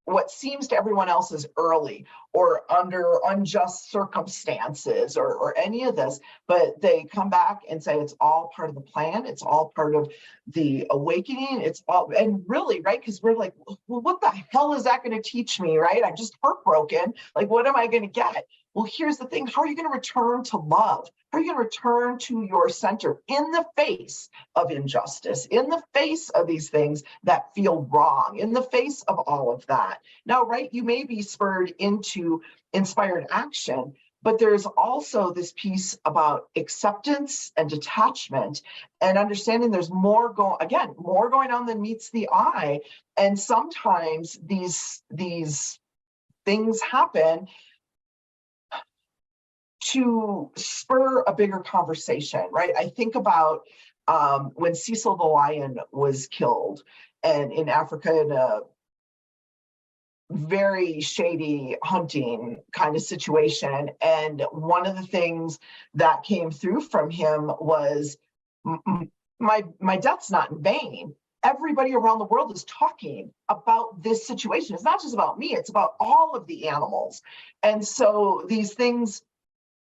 what seems to everyone else as early or under unjust circumstances or any of this, but they come back and say it's all part of the plan. It's all part of the awakening. It's all, and really, right? Because we're like, well, what the hell is that going to teach me, right? I'm just heartbroken. Like, what am I going to get? Well, here's the thing. How are you going to return to love? How are you going to return to your center in the face of injustice, in the face of these things that feel wrong, in the face of all of that? Now, right, you may be spurred into inspired action, but there's also this piece about acceptance and detachment and understanding there's more going on than meets the eye. And sometimes these things happen to spur a bigger conversation, right? I think about when Cecil the lion was killed, and in Africa in a very shady hunting kind of situation. And one of the things that came through from him was, my death's not in vain. Everybody around the world is talking about this situation. It's not just about me, it's about all of the animals. And so these things,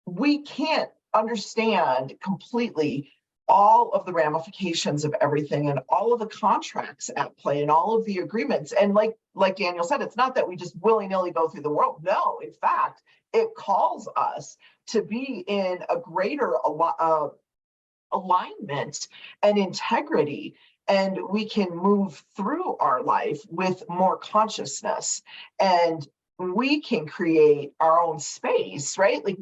we can't understand completely all of the ramifications of everything and all of the contracts at play and all of the agreements. And like Daniel said, it's not that we just willy-nilly go through the world. No, in fact, it calls us to be in a greater alignment and integrity. And we can move through our life with more consciousness, and we can create our own space, right? Like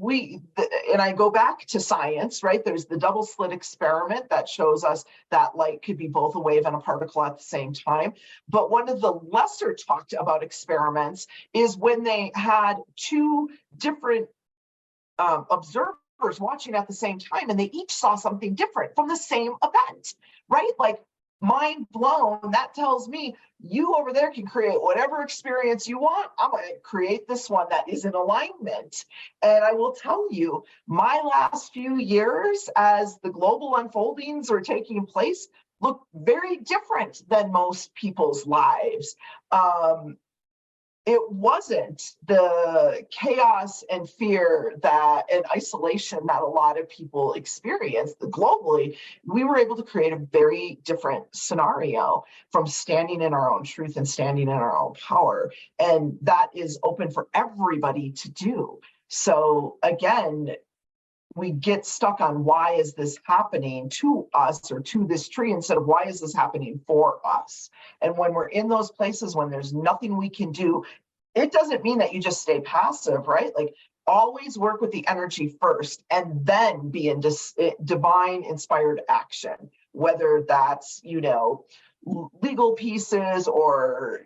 and I go back to science, right? There's the double slit experiment that shows us that light could be both a wave and a particle at the same time. But one of the lesser talked about experiments is when they had two different observers watching at the same time, and they each saw something different from the same event, right? Like, mind blown. That tells me you over there can create whatever experience you want. I'm going to create this one that is in alignment. And I will tell you, my last few years as the global unfoldings are taking place look very different than most people's lives. It wasn't the chaos and fear and isolation that a lot of people experienced globally. We were able to create a very different scenario from standing in our own truth and standing in our own power. And that is open for everybody to do. So again, we get stuck on why is this happening to us or to this tree instead of why is this happening for us. And when we're in those places, when there's nothing we can do, it doesn't mean that you just stay passive, right? Like, always work with the energy first and then be in divine inspired action, whether that's, legal pieces or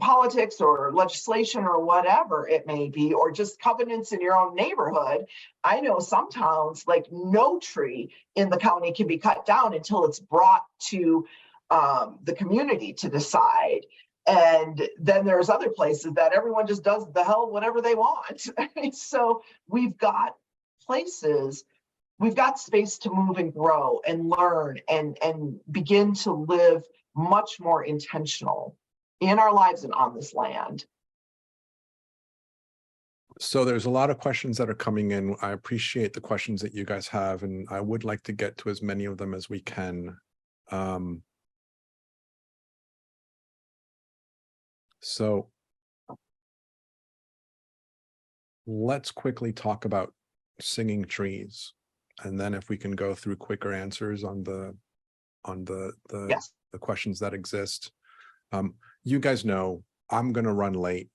politics or legislation or whatever it may be, or just covenants in your own neighborhood. I know some towns, like no tree in the county can be cut down until it's brought to the community to decide. And then there's other places that everyone just does the hell whatever they want. So we've got places, we've got space to move and grow and learn and begin to live much more intentional in our lives and on this land. So there's a lot of questions that are coming in. I appreciate the questions that you guys have, and I would like to get to as many of them as we can. So let's quickly talk about singing trees, and then if we can go through quicker answers on the Yes. the questions that exist. You guys know I'm going to run late.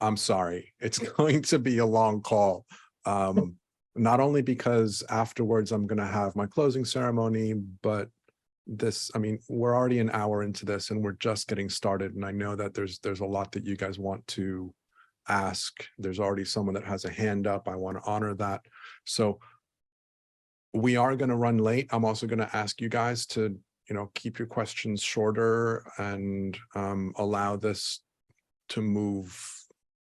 I'm sorry. It's going to be a long call. Not only because afterwards I'm going to have my closing ceremony, but this, I mean, we're already an hour into this and we're just getting started. And I know that there's a lot that you guys want to ask. There's already someone that has a hand up. I want to honor that. So we are going to run late. I'm also going to ask you guys to, keep your questions shorter and allow this to move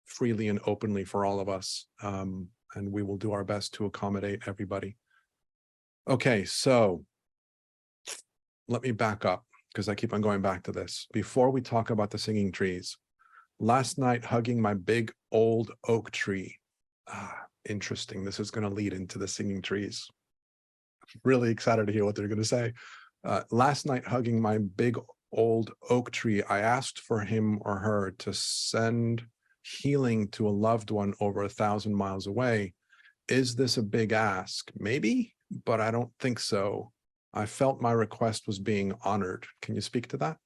freely and openly for all of us. And we will do our best to accommodate everybody. Okay, so let me back up because I keep on going back to this. Before we talk about the singing trees, last night hugging my big old oak tree. Interesting. This is going to lead into the singing trees. Really excited to hear what they're going to say. Last night hugging my big old oak tree, I asked for him or her to send healing to a loved one over 1,000 miles away. Is this a big ask? Maybe, but I don't think so. I felt my request was being honored. Can you speak to that?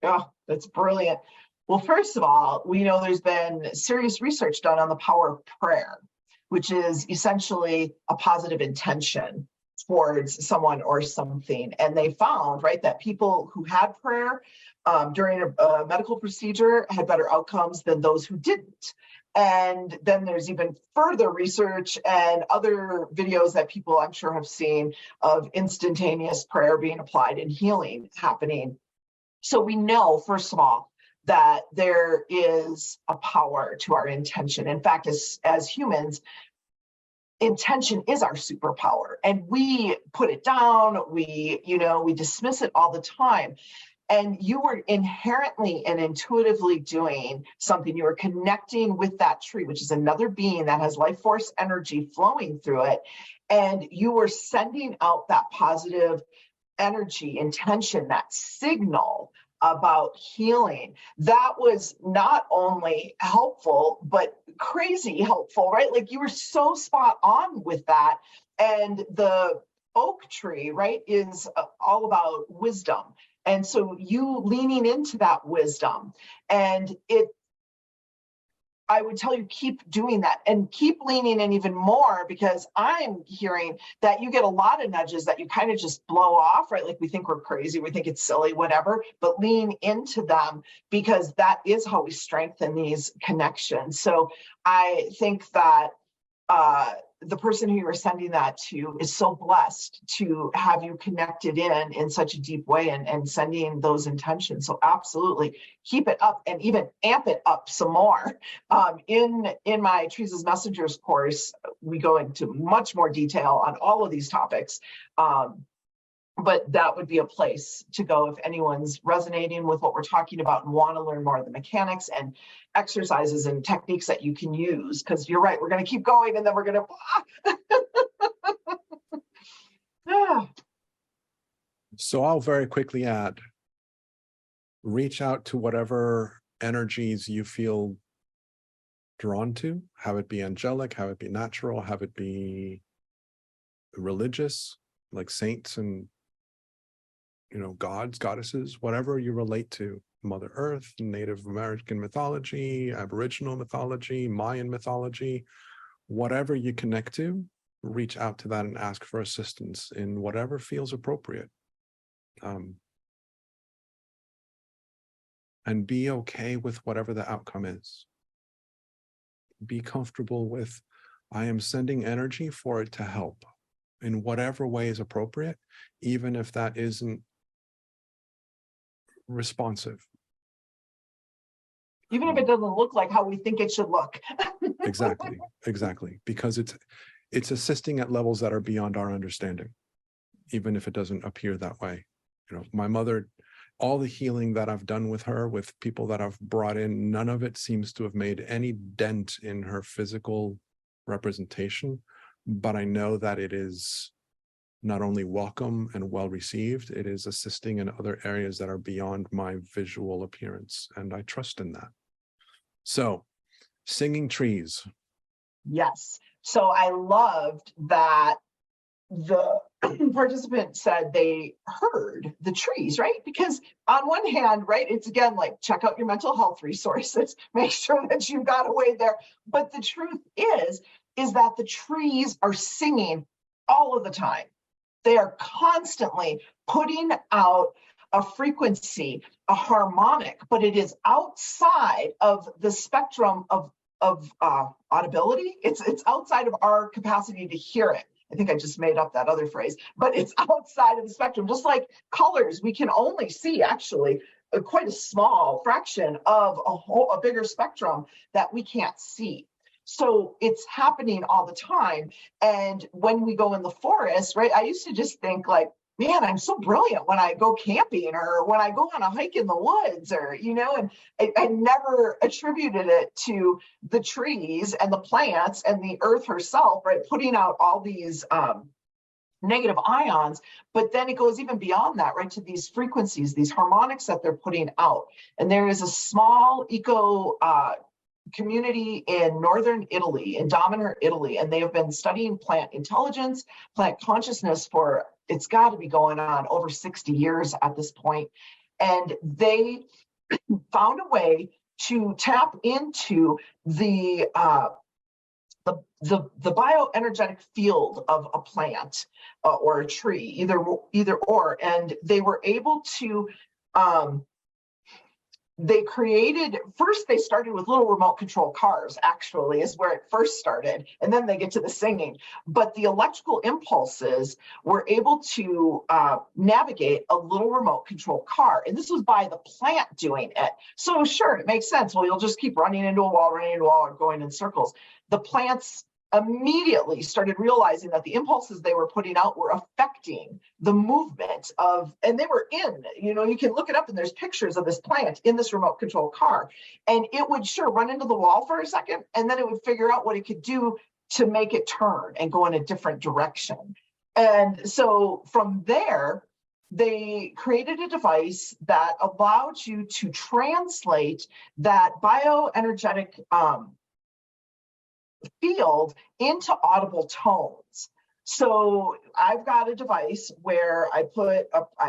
Yeah, that's brilliant. Well, first of all, we know there's been serious research done on the power of prayer, which is essentially a positive intention towards someone or something. And they found, right, that people who had prayer during a medical procedure had better outcomes than those who didn't. And then there's even further research and other videos that people I'm sure have seen of instantaneous prayer being applied and healing happening. So we know, first of all, that there is a power to our intention. In fact, as humans, intention is our superpower, and we put it down, we dismiss it all the time. And you were inherently and intuitively doing something. You were connecting with that tree, which is another being that has life force energy flowing through it. And you were sending out that positive energy, intention, that signal about healing. That was not only helpful, but crazy helpful, right? Like you were so spot on with that. And the oak tree, right, is all about wisdom. And so you leaning into that wisdom, and I would tell you, keep doing that and keep leaning in even more, because I'm hearing that you get a lot of nudges that you kind of just blow off, right? Like we think we're crazy, we think it's silly, whatever, but lean into them, because that is how we strengthen these connections. So I think that the person who you were sending that to is so blessed to have you connected in such a deep way and sending those intentions. So absolutely keep it up and even amp it up some more. In my Trees as Messengers course, we go into much more detail on all of these topics. But that would be a place to go if anyone's resonating with what we're talking about and want to learn more of the mechanics and exercises and techniques that you can use. Because you're right, we're going to keep going and then we're going to... So I'll very quickly add, reach out to whatever energies you feel drawn to, have it be angelic, have it be natural, have it be religious, like saints and gods, goddesses, whatever you relate to, Mother Earth, Native American mythology, Aboriginal mythology, Mayan mythology, whatever you connect to, reach out to that and ask for assistance in whatever feels appropriate. and be okay with whatever the outcome is. Be comfortable with, I am sending energy for it to help in whatever way is appropriate, even if that isn't responsive. Even if it doesn't look like how we think it should look. Exactly, because it's assisting at levels that are beyond our understanding, even if it doesn't appear that way. You know, my mother, all the healing that I've done with her, with people that I've brought in, none of it seems to have made any dent in her physical representation, but I know that it is not only welcome and well received, it is assisting in other areas that are beyond my visual appearance, and I trust in that. So, singing trees. Yes. So I loved that the participant said they heard the trees, right? Because on one hand, right, it's again like check out your mental health resources, make sure that you've got a way there. But the truth is that the trees are singing all of the time. They are constantly putting out a frequency, a harmonic, but it is outside of the spectrum of audibility. It's outside of our capacity to hear it. I think I just made up that other phrase, but it's outside of the spectrum. Just like colors, we can only see actually quite a small fraction of a bigger spectrum that we can't see. So it's happening all the time. And when we go in the forest, right, I used to just think like, man, I'm so brilliant when I go camping or when I go on a hike in the woods, or, you know, and I never attributed it to the trees and the plants and the earth herself, right, putting out all these negative ions. But then it goes even beyond that, right, to these frequencies, these harmonics that they're putting out. And there is a small eco community in northern Italy, in Dominer, Italy, and they have been studying plant intelligence, plant consciousness for, it's got to be going on over 60 years at this point. And they found a way to tap into the bioenergetic field of a plant or a tree, either or, and they were able to they created, first they started with little remote control cars, actually, is where it first started, and then they get to the singing. But the electrical impulses were able to navigate a little remote control car. And this was by the plant doing it. So sure, it makes sense. Well, you'll just keep running into a wall, or going in circles. The plants immediately started realizing that the impulses they were putting out were affecting the movement of, and they were in, you know, you can look it up and there's pictures of this plant in this remote control car, and it would sure run into the wall for a second, and then it would figure out what it could do to make it turn and go in a different direction. And so from there, they created a device that allowed you to translate that bioenergetic field into audible tones. So I've got a device where I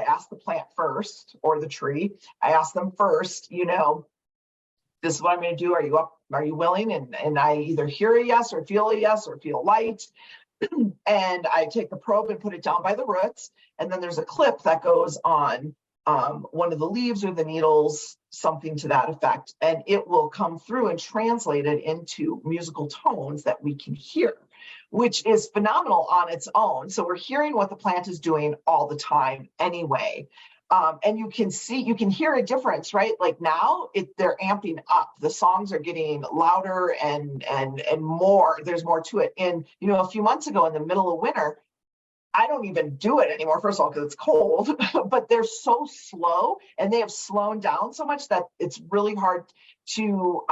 ask the plant first, or the tree, I ask them first, you know, this is what I'm going to do. Are you up? Are you willing? And I either hear a yes or feel light. And I take the probe and put it down by the roots. And then there's a clip that goes on one of the leaves or the needles, something to that effect, and it will come through and translate it into musical tones that we can hear, which is phenomenal on its own. So we're hearing what the plant is doing all the time anyway. And you can hear a difference, right? Like now they're amping up. The songs are getting louder and more. There's more to it. And, you know, a few months ago in the middle of winter, I don't even do it anymore, first of all, because it's cold, but they're so slow and they have slowed down so much that it's really hard to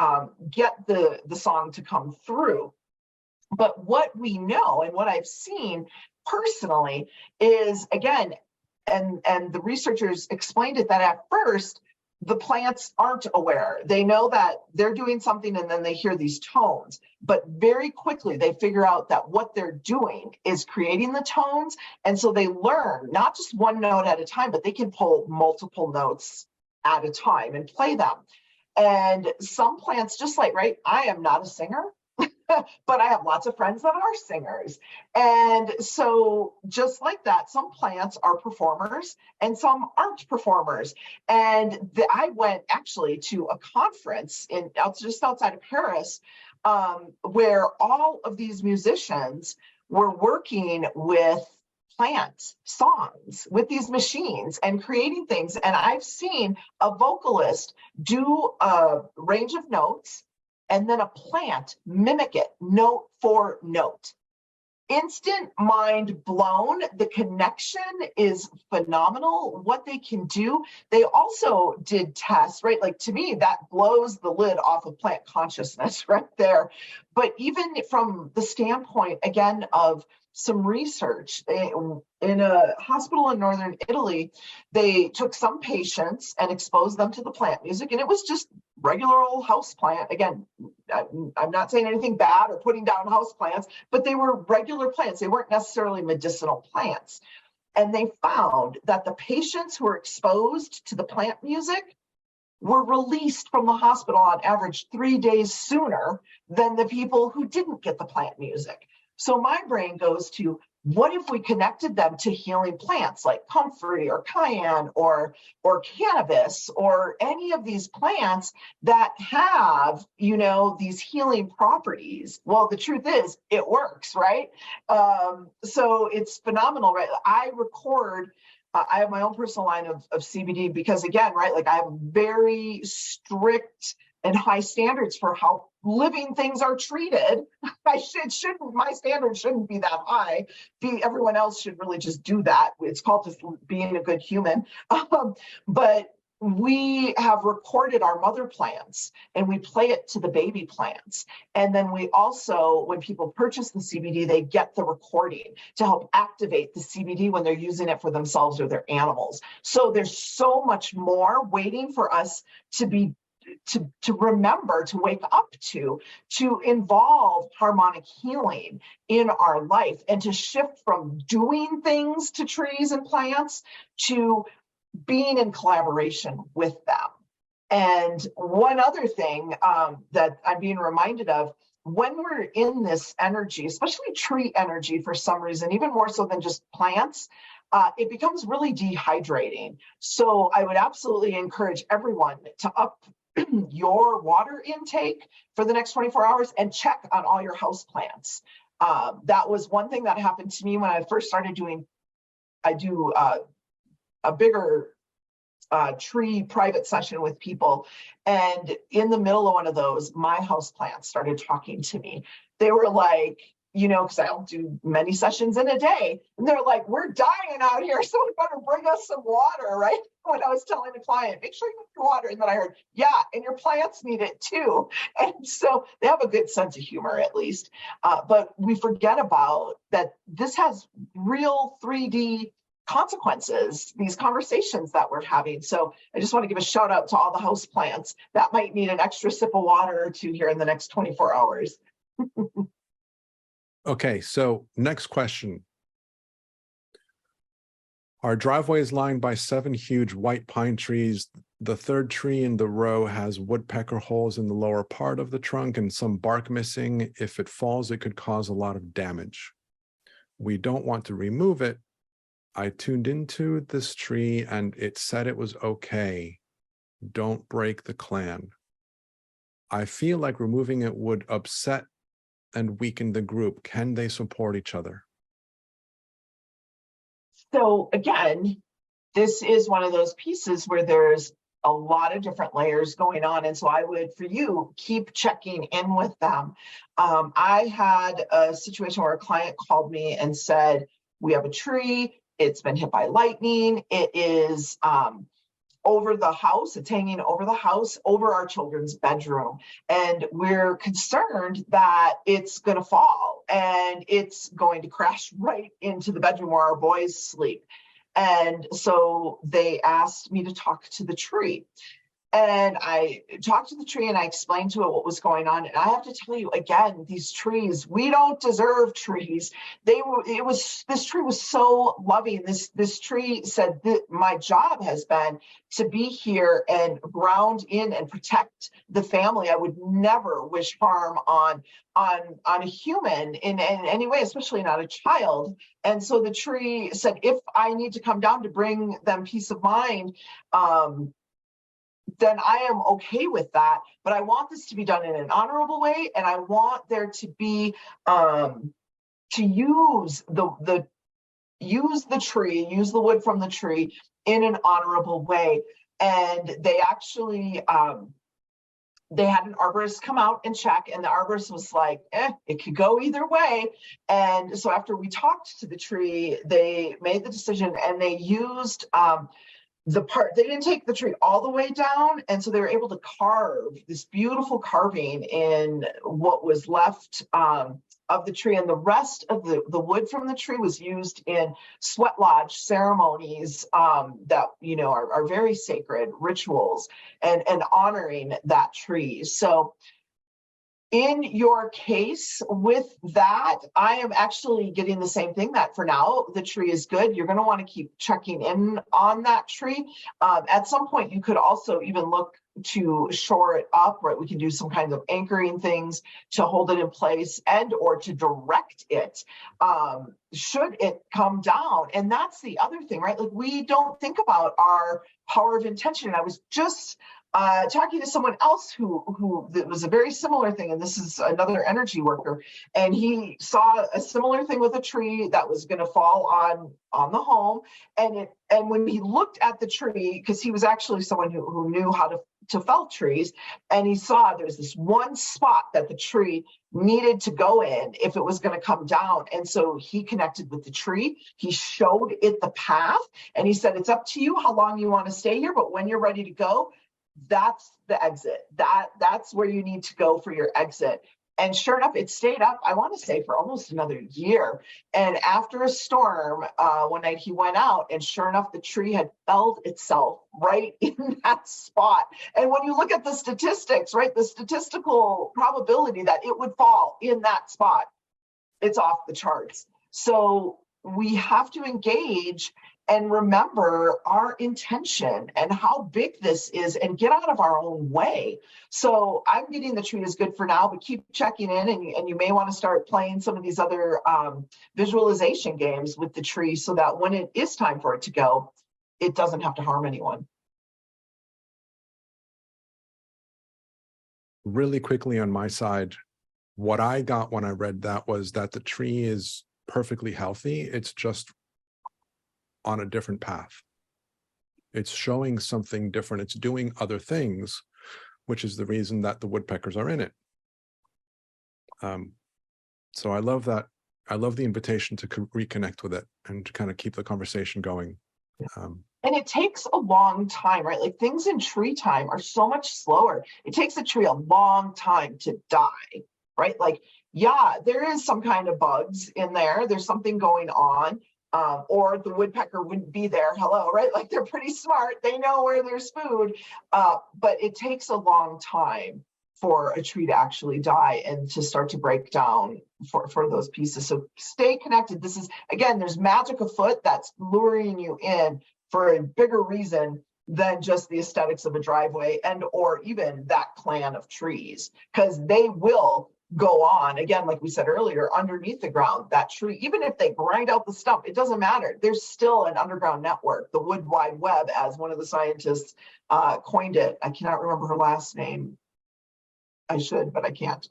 get the song to come through. But what we know and what I've seen personally is, again, and the researchers explained it, that at first, the plants aren't aware. They know that they're doing something and then they hear these tones, but very quickly they figure out that what they're doing is creating the tones. And so they learn not just one note at a time, but they can pull multiple notes at a time and play them. And some plants, just like, right, I am not a singer. but I have lots of friends that are singers. And so just like that, some plants are performers and some aren't performers. And I went actually to a conference just outside of Paris, where all of these musicians were working with plant songs with these machines and creating things. And I've seen a vocalist do a range of notes and then a plant mimic it note for note. Instant mind blown. The connection is phenomenal. What they can do. They also did tests, right? Like, to me, that blows the lid off of plant consciousness right there. But even from the standpoint, again, of some research, in a hospital in northern Italy, they took some patients and exposed them to the plant music, and it was just regular old house plant. Again, I'm not saying anything bad or putting down house plants, but they were regular plants. They weren't necessarily medicinal plants. And they found that the patients who were exposed to the plant music were released from the hospital on average 3 days sooner than the people who didn't get the plant music. So my brain goes to, what if we connected them to healing plants like comfrey or cayenne or cannabis or any of these plants that have, these healing properties? Well, the truth is it works, right? So it's phenomenal, right? I have my own personal line of CBD because, again, right, like, I have very strict and high standards for how living things are treated. My standards shouldn't be that high. Everyone else should really just do that. It's called just being a good human. But we have recorded our mother plants and we play it to the baby plants. And then we also, when people purchase the CBD, they get the recording to help activate the CBD when they're using it for themselves or their animals. So there's so much more waiting for us to remember, to wake up to involve harmonic healing in our life, and to shift from doing things to trees and plants to being in collaboration with them. And one other thing that I'm being reminded of, when we're in this energy, especially tree energy for some reason, even more so than just plants, it becomes really dehydrating. So I would absolutely encourage everyone to up your water intake for the next 24 hours and check on all your house plants. That was one thing that happened to me when I first started I do a bigger tree private session with people. And in the middle of one of those, my house plants started talking to me. They were like, because I don't do many sessions in a day. And they're like, we're dying out here. Someone better bring us some water, right? When I was telling the client, make sure you have your water. And then I heard, yeah, and your plants need it too. And so they have a good sense of humor, at least. But we forget about that this has real 3D consequences, these conversations that we're having. So I just want to give a shout out to all the house plants that might need an extra sip of water or two here in the next 24 hours. Okay, so next question. Our driveway is lined by 7 huge white pine trees. The third tree in the row has woodpecker holes in the lower part of the trunk and some bark missing. If it falls, it could cause a lot of damage. We don't want to remove it. I tuned into this tree and it said it was okay. Don't break the clan. I feel like removing it would upset and weaken the group. Can they support each other? So again, this is one of those pieces where there's a lot of different layers going on. And so I would, for you, keep checking in with them. I had a situation where a client called me and said, we have a tree, it's been hit by lightning, it is over the house, it's hanging over the house, over our children's bedroom. And we're concerned that it's going to fall and it's going to crash right into the bedroom where our boys sleep. And so they asked me to talk to the tree. And I talked to the tree and I explained to it what was going on. And I have to tell you again, these trees, we don't deserve trees. This tree was so loving. This tree said that my job has been to be here and ground in and protect the family. I would never wish harm on a human in any way, especially not a child. And so the tree said, if I need to come down to bring them peace of mind, then I am okay with that. But I want this to be done in an honorable way, and I want there to be to use the tree, use the wood from the tree in an honorable way. And they actually they had an arborist come out and check, and the arborist was like, it could go either way. And so after we talked to the tree, they made the decision, and they used they didn't take the tree all the way down. And so they were able to carve this beautiful carving in what was left of the tree. And the rest of the wood from the tree was used in sweat lodge ceremonies that, are very sacred rituals and honoring that tree. So in your case with that, I am actually getting the same thing, that for now, the tree is good. You're going to want to keep checking in on that tree. At some point, you could also even look to shore it up, right? We can do some kinds of anchoring things to hold it in place and or to direct it should it come down. And that's the other thing, right? Like, we don't think about our power of intention. And I was just talking to someone else who that was a very similar thing, and this is another energy worker, and he saw a similar thing with a tree that was going to fall on the home, and when he looked at the tree, because he was actually someone who knew how to fell trees, and he saw there's this one spot that the tree needed to go in if it was going to come down. And so he connected with the tree, he showed it the path, and he said, it's up to you how long you want to stay here, but when you're ready to go, that's the exit. That's where you need to go for your exit. And sure enough, it stayed up, I want to say, for almost another year. And after a storm, one night he went out, and sure enough, the tree had felled itself right in that spot. And when you look at the statistics, right, the statistical probability that it would fall in that spot, it's off the charts. So we have to engage and remember our intention and how big this is, and get out of our own way. So I'm getting the tree is good for now, but keep checking in, and you may want to start playing some of these other visualization games with the tree, so that when it is time for it to go, it doesn't have to harm anyone. Really quickly on my side, what I got when I read that was that the tree is perfectly healthy. It's just on a different path. It's showing something different. It's doing other things, which is the reason that the woodpeckers are in it. So I love that. I love the invitation to reconnect with it and to kind of keep the conversation going. And it takes a long time, right? Like, things in tree time are so much slower. It takes a tree a long time to die, right? Like, yeah, there is some kind of bugs in there. There's something going on. Or the woodpecker wouldn't be there. Hello, right? Like, they're pretty smart. They know where there's food. But it takes a long time for a tree to actually die and to start to break down for those pieces. So stay connected. This is, again, there's magic afoot that's luring you in for a bigger reason than just the aesthetics of a driveway and or even that clan of trees, because they will go on, again, like we said earlier, underneath the ground. That tree, even if they grind out the stump, it doesn't matter. There's still an underground network, the Wood Wide Web, as one of the scientists coined it. I cannot remember her last name. I should, but I can't.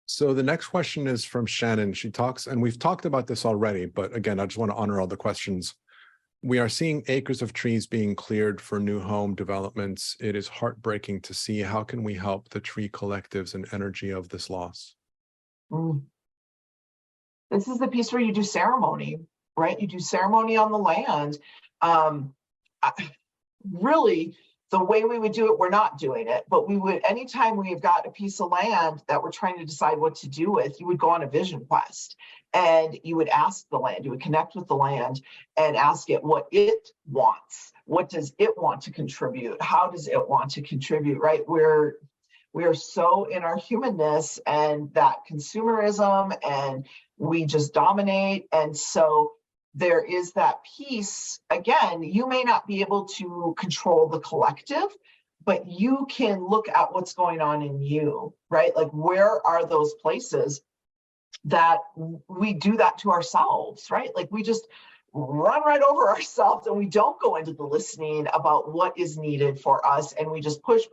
So the next question is from Shannon. She talks, and we've talked about this already, but again, I just want to honor all the questions. We are seeing acres of trees being cleared for new home developments. It is heartbreaking to see. How can we help the tree collectives and energy of this loss? This is the piece where you do ceremony, right? You do ceremony on the land. Really, the way we would do it, we're not doing it, but we would, anytime we've got a piece of land that we're trying to decide what to do with, you would go on a vision quest and you would ask the land, you would connect with the land and ask it what it wants. What does it want to contribute? How does it want to contribute, right? We are so in our humanness and that consumerism, and we just dominate. And so there is that piece, again, you may not be able to control the collective, but you can look at what's going on in you, right? Like, where are those places that we do that to ourselves, right? Like, we just run right over ourselves and we don't go into the listening about what is needed for us. And we just push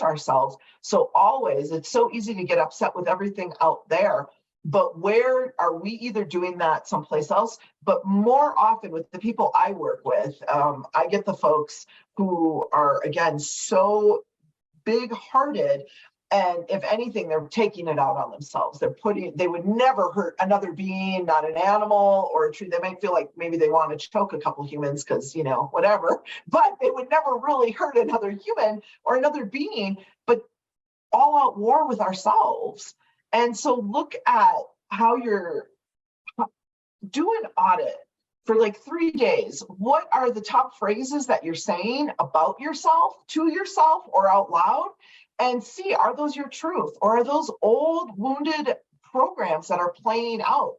ourselves. So always, it's so easy to get upset with everything out there. But where are we either doing that someplace else? But more often with the people I work with, I get the folks who are, again, so big-hearted. And if anything, they're taking it out on themselves. They would never hurt another being, not an animal or a tree. They might feel like maybe they want to choke a couple humans because, you know, whatever, but they would never really hurt another human or another being, but all out war with ourselves. And so look at how you're doing an audit for like 3 days. What are the top phrases that you're saying about yourself, to yourself, or out loud? And see, are those your truth, or are those old wounded programs that are playing out?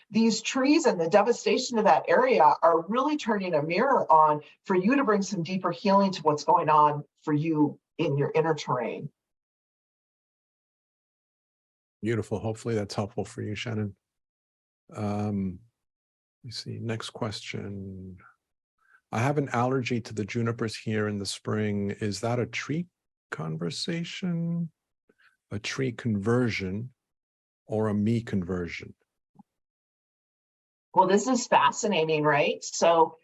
These trees and the devastation of that area are really turning a mirror on for you to bring some deeper healing to what's going on for you in your inner terrain. Beautiful. Hopefully that's helpful for you, Shannon. Let me see. Next question. I have an allergy to the junipers here in the spring. Is that a tree conversation, a tree conversion, or a me conversion? Well, this is fascinating, right? So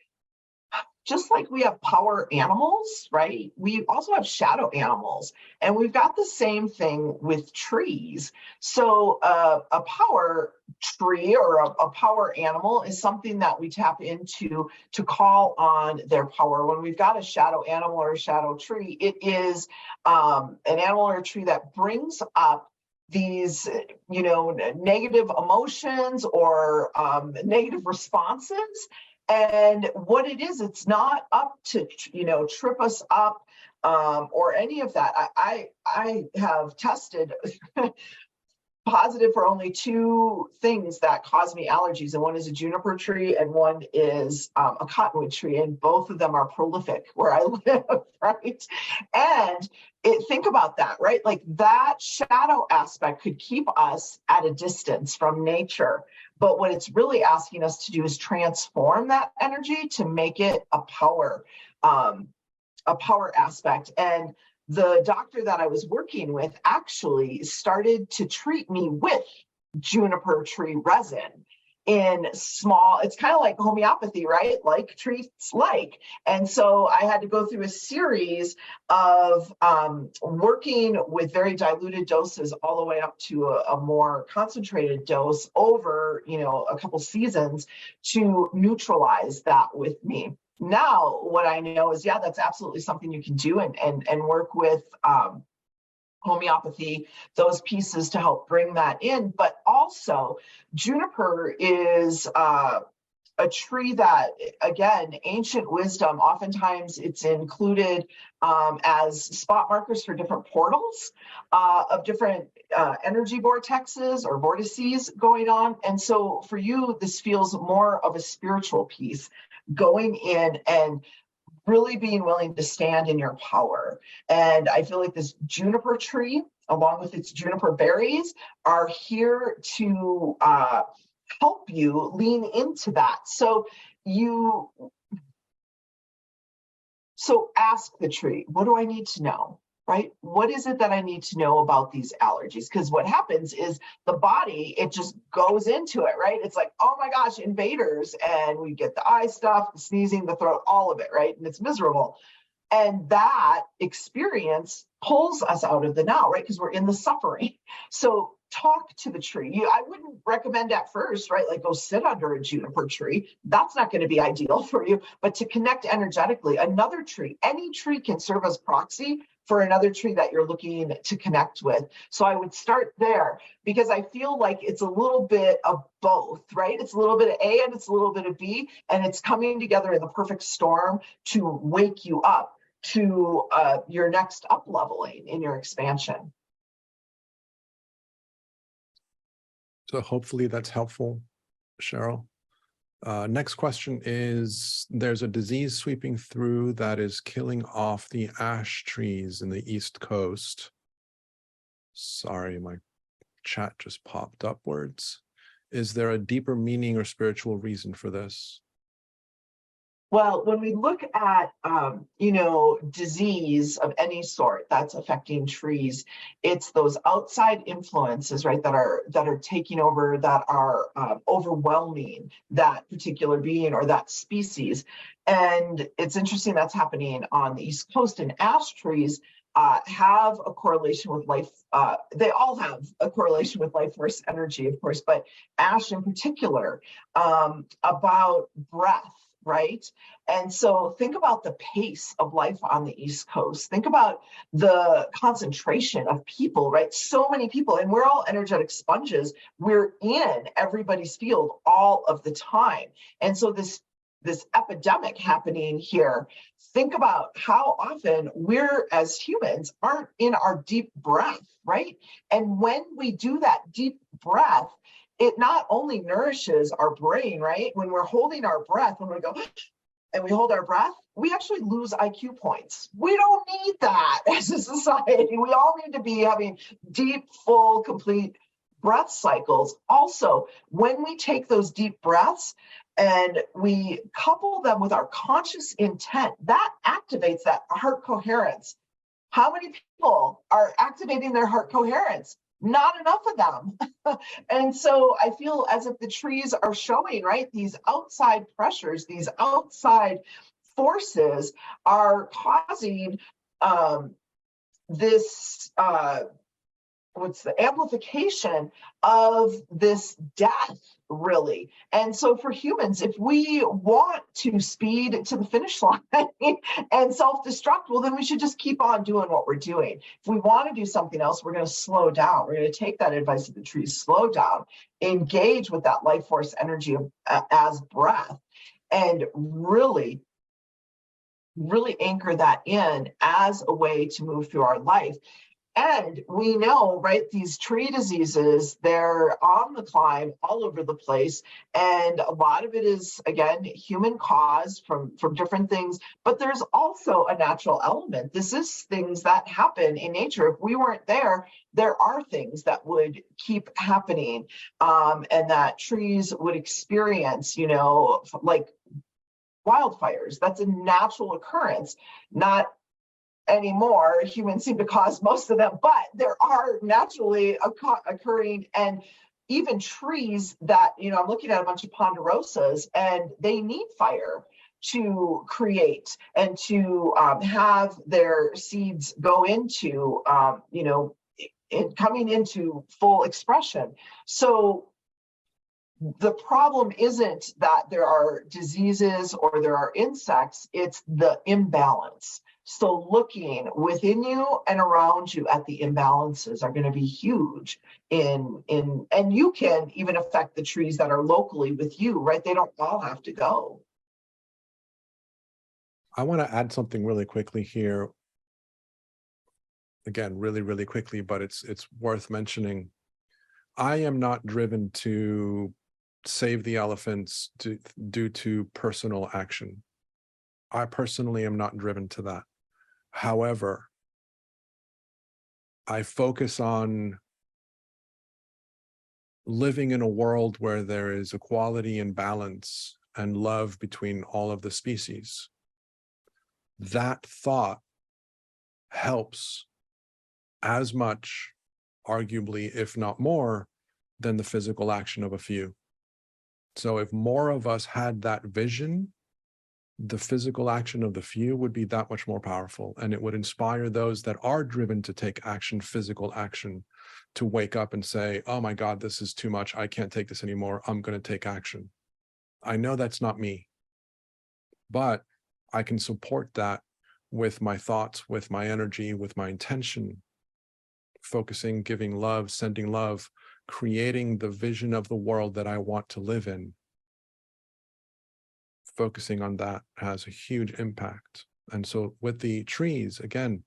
just like we have power animals, right? We also have shadow animals, and we've got the same thing with trees. So a power tree or a power animal is something that we tap into to call on their power. When we've got a shadow animal or a shadow tree, it is an animal or a tree that brings up these, you know, negative emotions or negative responses. And what it is, it's not up to, you know, trip us up or any of that. I have tested positive for only 2 things that cause me allergies, and one is a juniper tree and one is a cottonwood tree, and both of them are prolific where I live, right? And think about that, right? Like, that shadow aspect could keep us at a distance from nature, but what it's really asking us to do is transform that energy to make it a power aspect. And the doctor that I was working with actually started to treat me with juniper tree resin in small, it's kind of like homeopathy, right? Like treats like. And so I had to go through a series of working with very diluted doses all the way up to a more concentrated dose over, you know, a couple seasons to neutralize that with me. Now, what I know is, yeah, that's absolutely something you can do and work with homeopathy, those pieces to help bring that in. But also, juniper is a tree that, again, ancient wisdom, oftentimes it's included as spot markers for different portals of different energy vortexes or vortices going on. And so for you, this feels more of a spiritual piece, going in and really being willing to stand in your power. And I feel like this juniper tree, along with its juniper berries, are here to help you lean into that. So ask the tree, what do I need to know, right? What is it that I need to know about these allergies? Because what happens is the body, it just goes into it, right? It's like, oh my gosh, invaders. And we get the eye stuff, the sneezing, the throat, all of it, right? And it's miserable. And that experience pulls us out of the now, right? Because we're in the suffering. So talk to the tree. I wouldn't recommend at first, right? Like go sit under a juniper tree. That's not going to be ideal for you, but to connect energetically, another tree, any tree can serve as proxy for another tree that you're looking to connect with. So I would start there, because I feel like it's a little bit of both, right? It's a little bit of A and it's a little bit of B, and it's coming together in the perfect storm to wake you up to your next up leveling in your expansion. So hopefully that's helpful, Cheryl. Next question is, there's a disease sweeping through that is killing off the ash trees in the East Coast. Sorry, my chat just popped upwards. Is there a deeper meaning or spiritual reason for this? Well, when we look at, disease of any sort that's affecting trees, it's those outside influences, right, that are taking over, that are overwhelming that particular being or that species. And it's interesting that's happening on the East Coast, and ash trees have a correlation with life. They all have a correlation with life force energy, of course, but ash in particular, about breath, right? And so think about the pace of life on the East Coast. Think about the concentration of people, right? So many people, and we're all energetic sponges. We're in everybody's field all of the time. And so this epidemic happening here, think about how often we're, as humans, aren't in our deep breath, right? And when we do that deep breath, it not only nourishes our brain, right? When we're holding our breath, when we go and we hold our breath, we actually lose IQ points. We don't need that as a society. We all need to be having deep, full, complete breath cycles. Also, when we take those deep breaths and we couple them with our conscious intent, that activates that heart coherence. How many people are activating their heart coherence? Not enough of them. And so I feel as if the trees are showing, right, these outside pressures, these outside forces are causing this what's the amplification of this death, really. And so for humans, if we want to speed to the finish line and self-destruct, well, then we should just keep on doing what we're doing. If we want to do something else, we're going to slow down. We're going to take that advice of the trees, slow down, engage with that life force energy of, as breath, and really anchor that in as a way to move through our life. And we know, right, these tree diseases, they're on the climb all over the place. And a lot of it is, again, human caused from different things. But there's also a natural element. This is things that happen in nature. If we weren't there, there are things that would keep happening, and that trees would experience, like wildfires. That's a natural occurrence, not anymore. Humans seem to cause most of them, but there are naturally occurring, and even trees that, I'm looking at a bunch of ponderosas, and they need fire to create and to have their seeds go into, coming into full expression. So the problem isn't that there are diseases or there are insects, it's the imbalance. So looking within you and around you at the imbalances are going to be huge and you can even affect the trees that are locally with you, right? They don't all have to go. I want to add something really quickly here. Again, really quickly, but it's worth mentioning. I am not driven to save the elephants due to personal action. I personally am not driven to that. However, I focus on living in a world where there is equality and balance and love between all of the species. That thought helps as much, arguably, if not more, than the physical action of a few. So if more of us had that vision, the physical action of the few would be that much more powerful, and it would inspire those that are driven to take action, physical action, to wake up and say, oh my God, this is too much. I can't take this anymore. I'm going to take action. I know that's not me, but I can support that with my thoughts, with my energy, with my intention, focusing, giving love, sending love, creating the vision of the world that I want to live in. Focusing on that has a huge impact. And so with the trees, again,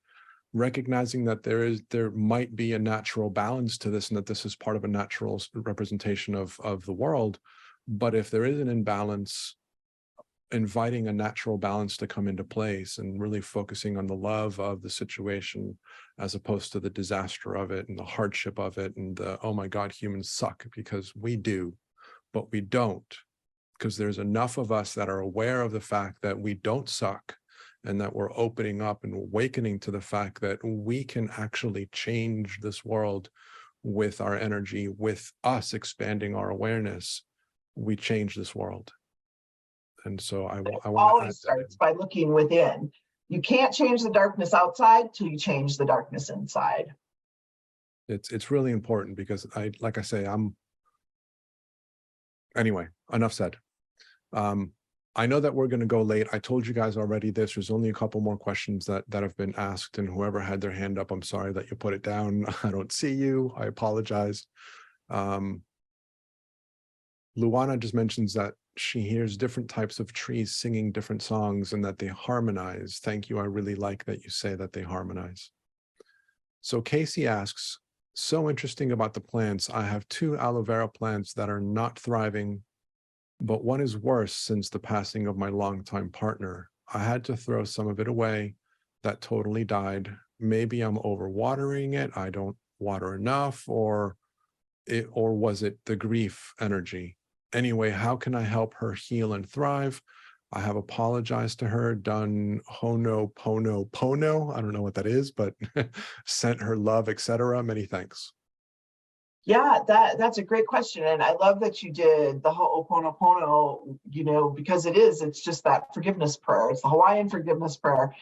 recognizing that there might be a natural balance to this, and that this is part of a natural representation of the world. But if there is an imbalance, inviting a natural balance to come into place and really focusing on the love of the situation as opposed to the disaster of it and the hardship of it and the, oh my God, humans suck, because we do, but we don't, because there's enough of us that are aware of the fact that we don't suck, and that we're opening up and awakening to the fact that we can actually change this world with our energy, with us expanding our awareness. We change this world. And so I want to always starts by looking within. You can't change the darkness outside till you change the darkness inside. It's really important, because like I say, anyway, enough said. I know that we're going to go late. I told you guys already this. There's only a couple more questions that have been asked, and whoever had their hand up, I'm sorry that you put it down. I don't see you. I apologize. Luana just mentions that she hears different types of trees singing different songs and that they harmonize. Thank you. I really like that you say that they harmonize. So Casey asks, so interesting about the plants. I have 2 aloe vera plants that are not thriving, but one is worse since the passing of my longtime partner. I had to throw some of it away. That totally died. Maybe I'm overwatering it. I don't water enough, or was it the grief energy? Anyway, how can I help her heal and thrive? I have apologized to her, done ho'oponopono. I don't know what that is, but sent her love, etc. Many thanks. Yeah, that's a great question. And I love that you did the ho'oponopono, because it's just that forgiveness prayer. It's the Hawaiian forgiveness prayer.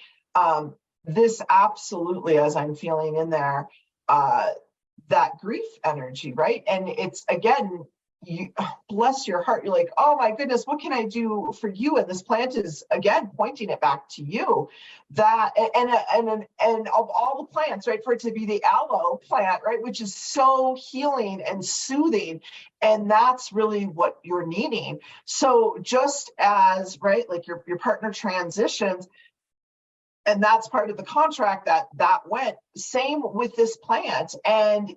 This absolutely, as I'm feeling in there, that grief energy, right? And it's, again, you bless your heart. You're like, oh my goodness, what can I do for you? And this plant is, again, pointing it back to you. That and of all the plants, right, for it to be the aloe plant, right, which is so healing and soothing, and that's really what you're needing. So just as, right, like your partner transitions, and that's part of the contract that went, same with this plant. And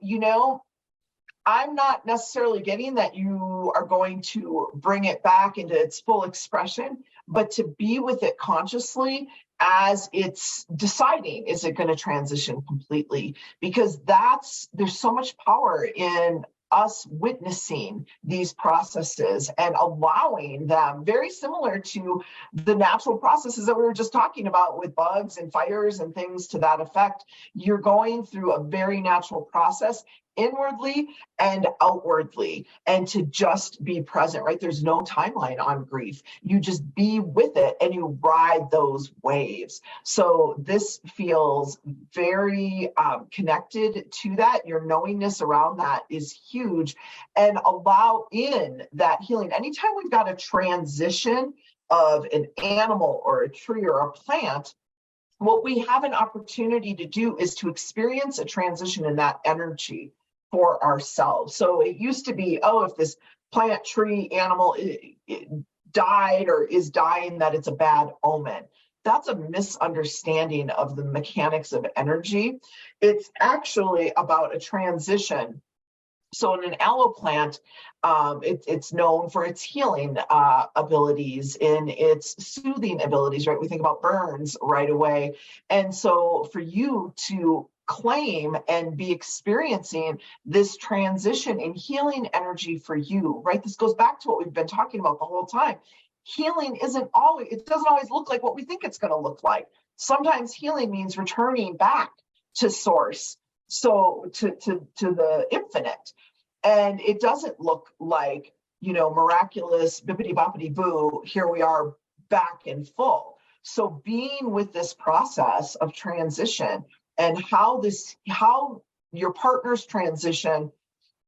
I'm not necessarily getting that you are going to bring it back into its full expression, but to be with it consciously as it's deciding, is it going to transition completely? Because there's so much power in us witnessing these processes and allowing them, very similar to the natural processes that we were just talking about with bugs and fires and things to that effect. You're going through a very natural process, inwardly and outwardly, and to just be present, right? There's no timeline on grief. You just be with it and you ride those waves. So this feels very connected to that. Your knowingness around that is huge, and allow in that healing. Anytime we've got a transition of an animal or a tree or a plant, what we have an opportunity to do is to experience a transition in that energy for ourselves. So it used to be, oh, if this plant, tree, animal it died or is dying, that it's a bad omen. That's a misunderstanding of the mechanics of energy. It's actually about a transition. So in an aloe plant, it's known for its healing abilities, in its soothing abilities, right? We think about burns right away. And so for you to claim and be experiencing this transition in healing energy for you, right? This goes back to what we've been talking about the whole time. Healing it doesn't always look like what we think it's going to look like. Sometimes healing means returning back to source, so to the infinite. And it doesn't look like, miraculous bippity boppity boo, here we are back in full. So being with this process of transition and how your partner's transition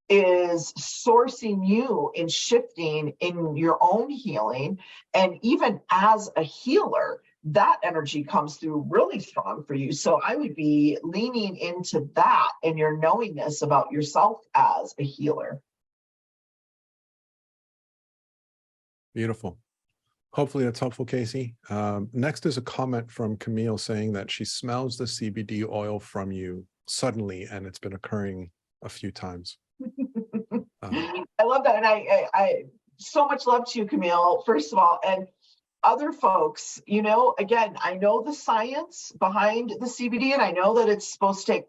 is sourcing you in shifting in your own healing. And even as a healer, that energy comes through really strong for you. So I would be leaning into that and your knowingness about yourself as a healer. Beautiful. Hopefully that's helpful, Casey. Next is a comment from Camille saying that she smells the CBD oil from you suddenly, and it's been occurring a few times. I love that. And I so much love to you, Camille, first of all, and other folks, you know, again, I know the science behind the CBD, and I know that it's supposed to take,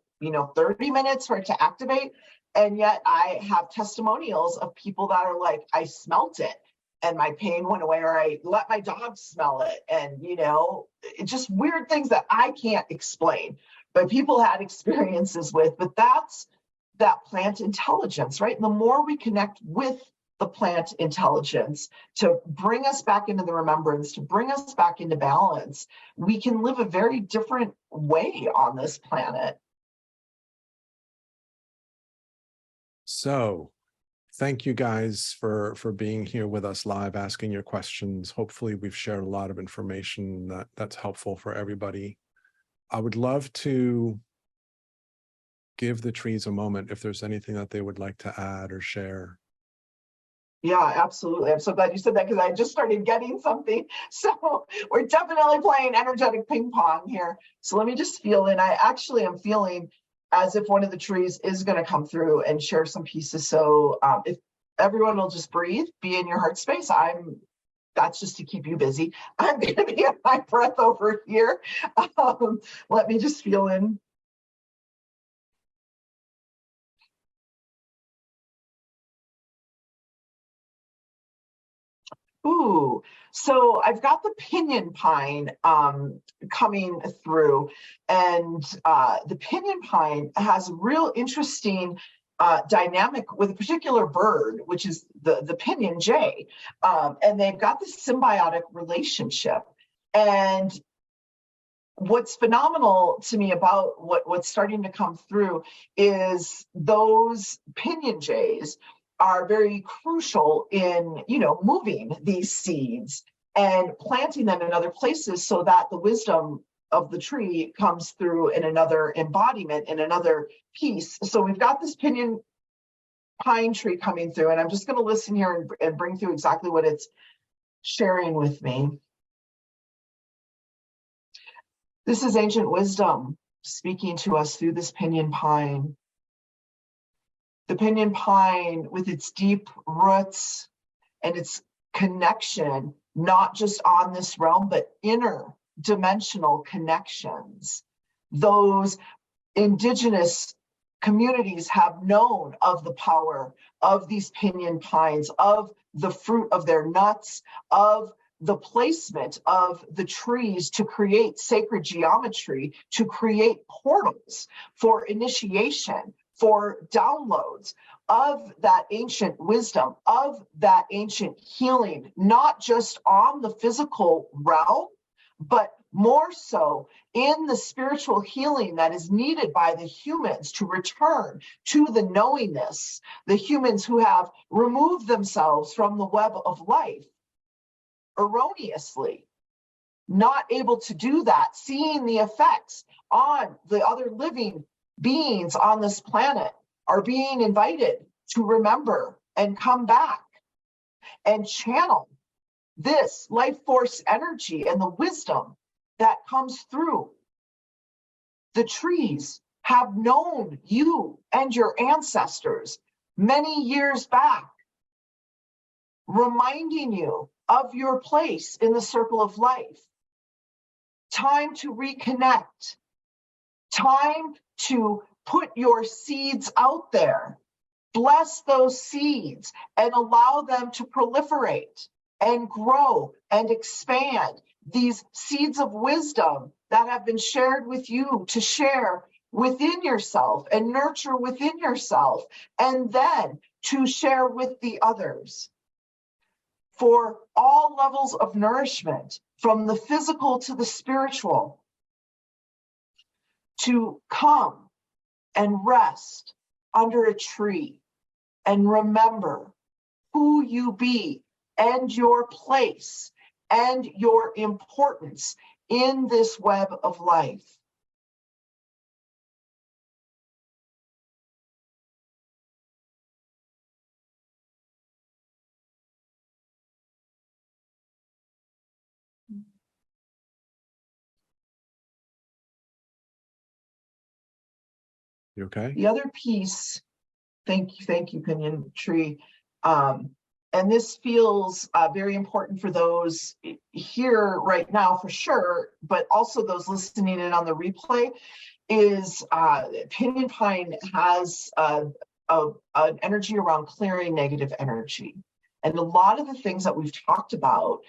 30 minutes for it to activate. And yet I have testimonials of people that are like, I smelt it and my pain went away, or I let my dog smell it. And, it's just weird things that I can't explain, but people had experiences with. But that's that plant intelligence, right? And the more we connect with the plant intelligence to bring us back into the remembrance, to bring us back into balance, we can live a very different way on this planet. So thank you guys for being here with us live, asking your questions. Hopefully we've shared a lot of information that's helpful for everybody. I would love to give the trees a moment if there's anything that they would like to add or share. Yeah, absolutely. I'm so glad you said that, because I just started getting something. So we're definitely playing energetic ping pong here. So let me just feel in. I actually am feeling as if one of the trees is going to come through and share some pieces. So if everyone will just breathe, be in your heart space. That's just to keep you busy. I'm going to be in my breath over here. Let me just feel in. Ooh, so I've got the pinyon pine coming through, and the pinyon pine has a real interesting dynamic with a particular bird, which is the pinyon jay, and they've got this symbiotic relationship. And what's phenomenal to me about what's starting to come through is those pinyon jays are very crucial in, moving these seeds and planting them in other places so that the wisdom of the tree comes through in another embodiment, in another piece. So we've got this pinyon pine tree coming through, and I'm just going to listen here and bring through exactly what it's sharing with me. This is ancient wisdom speaking to us through this pinyon pine. The pinyon pine, with its deep roots and its connection, not just on this realm, but interdimensional connections. Those indigenous communities have known of the power of these pinyon pines, of the fruit of their nuts, of the placement of the trees to create sacred geometry, to create portals for initiation, for downloads of that ancient wisdom, of that ancient healing, not just on the physical realm, but more so in the spiritual healing that is needed by the humans to return to the knowingness, the humans who have removed themselves from the web of life erroneously, not able to do that, seeing the effects on the other living beings on this planet, are being invited to remember and come back and channel this life force energy and the wisdom that comes through. The trees have known you and your ancestors many years back, reminding you of your place in the circle of life. Time to reconnect. Time to put your seeds out there. Bless those seeds and allow them to proliferate and grow and expand. These seeds of wisdom that have been shared with you to share within yourself and nurture within yourself, and then to share with the others. for all levels of nourishment, from the physical to the spiritual, to come and rest under a tree and remember who you be and your place and your importance in this web of life. You okay? The other piece, thank you, Pinyon Tree. And this feels very important for those here right now for sure, but also those listening in on the replay, is Pinyon Pine has an energy around clearing negative energy. And a lot of the things that we've talked about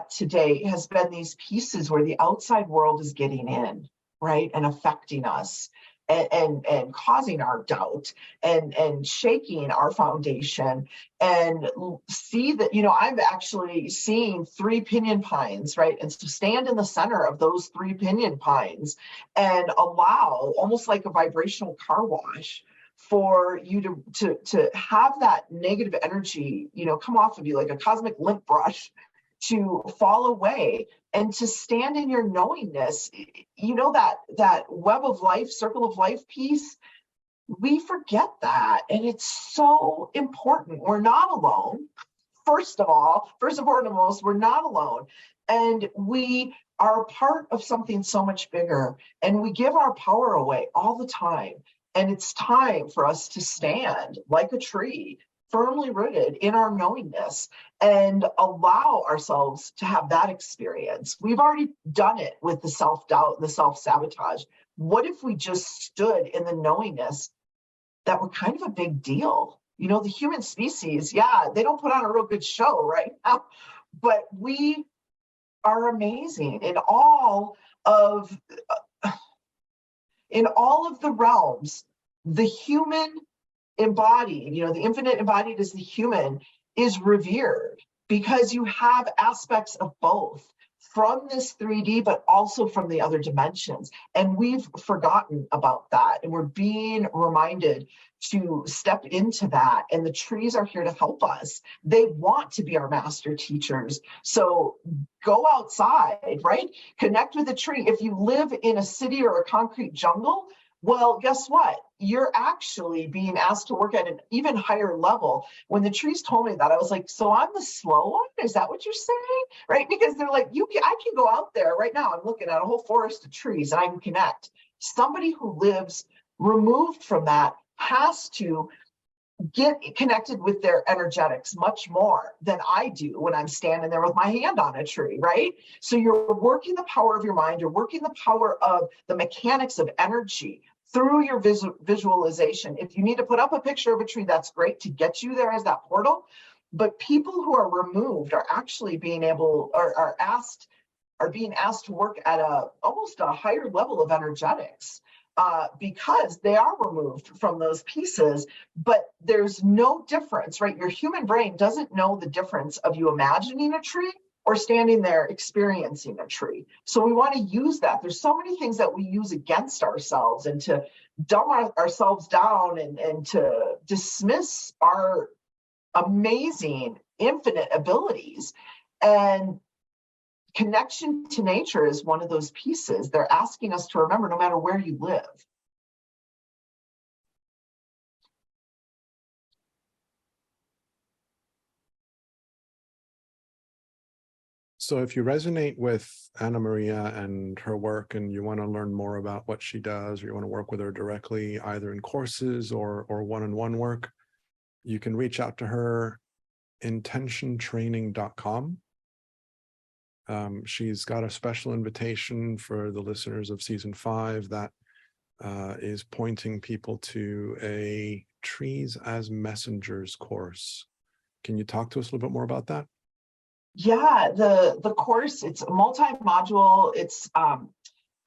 today has been these pieces where the outside world is getting in, right, and affecting us. And causing our doubt and shaking our foundation, and see that, you know, I'm actually seeing 3 pinyon pines, right? And so stand in the center of those 3 pinyon pines and allow, almost like a vibrational car wash, for you to have that negative energy, you know, come off of you like a cosmic lint brush, to fall away and to stand in your knowingness. You know, that web of life, circle of life piece, we forget that. And it's so important. We're not alone. First and foremost, we're not alone. And we are part of something so much bigger. And we give our power away all the time. And it's time for us to stand like a tree, firmly rooted in our knowingness, and allow ourselves to have that experience. We've already done it with the self-doubt and the self-sabotage. What if we just stood in the knowingness that we're kind of a big deal? You know, the human species, yeah, they don't put on a real good show right now, but we are amazing in all of the realms. The human embodied, you know, the infinite embodied as the human, is revered because you have aspects of both from this 3D, but also from the other dimensions. And we've forgotten about that. And we're being reminded to step into that. And the trees are here to help us. They want to be our master teachers. So go outside, right? Connect with a tree. If you live in a city or a concrete jungle, well, guess what? You're actually being asked to work at an even higher level. When the trees told me that, I was like, so I'm the slow one? Is that what you're saying? Right? Because they're like, I can go out there right now. I'm looking at a whole forest of trees and I can connect. Somebody who lives removed from that has to get connected with their energetics much more than I do when I'm standing there with my hand on a tree, right? So you're working the power of your mind, you're working the power of the mechanics of energy through your visualization. If you need to put up a picture of a tree, that's great to get you there as that portal. But people who are removed are actually being able, are being asked to work at almost a higher level of energetics. Because they are removed from those pieces, but there's no difference, right? Your human brain doesn't know the difference of you imagining a tree or standing there experiencing a tree. So we want to use that. There's so many things that we use against ourselves, and to dumb ourselves down and to dismiss our amazing, infinite abilities. And connection to nature is one of those pieces. They're asking us to remember, no matter where you live. So if you resonate with Anna Maria and her work, and you want to learn more about what she does, or you want to work with her directly, either in courses or one-on-one work, you can reach out to her, intentiontraining.com. She's got a special invitation for the listeners of season 5 that is pointing people to a Trees as Messengers course. Can you talk to us a little bit more about that? Yeah, the course, it's multi-module. It's I'm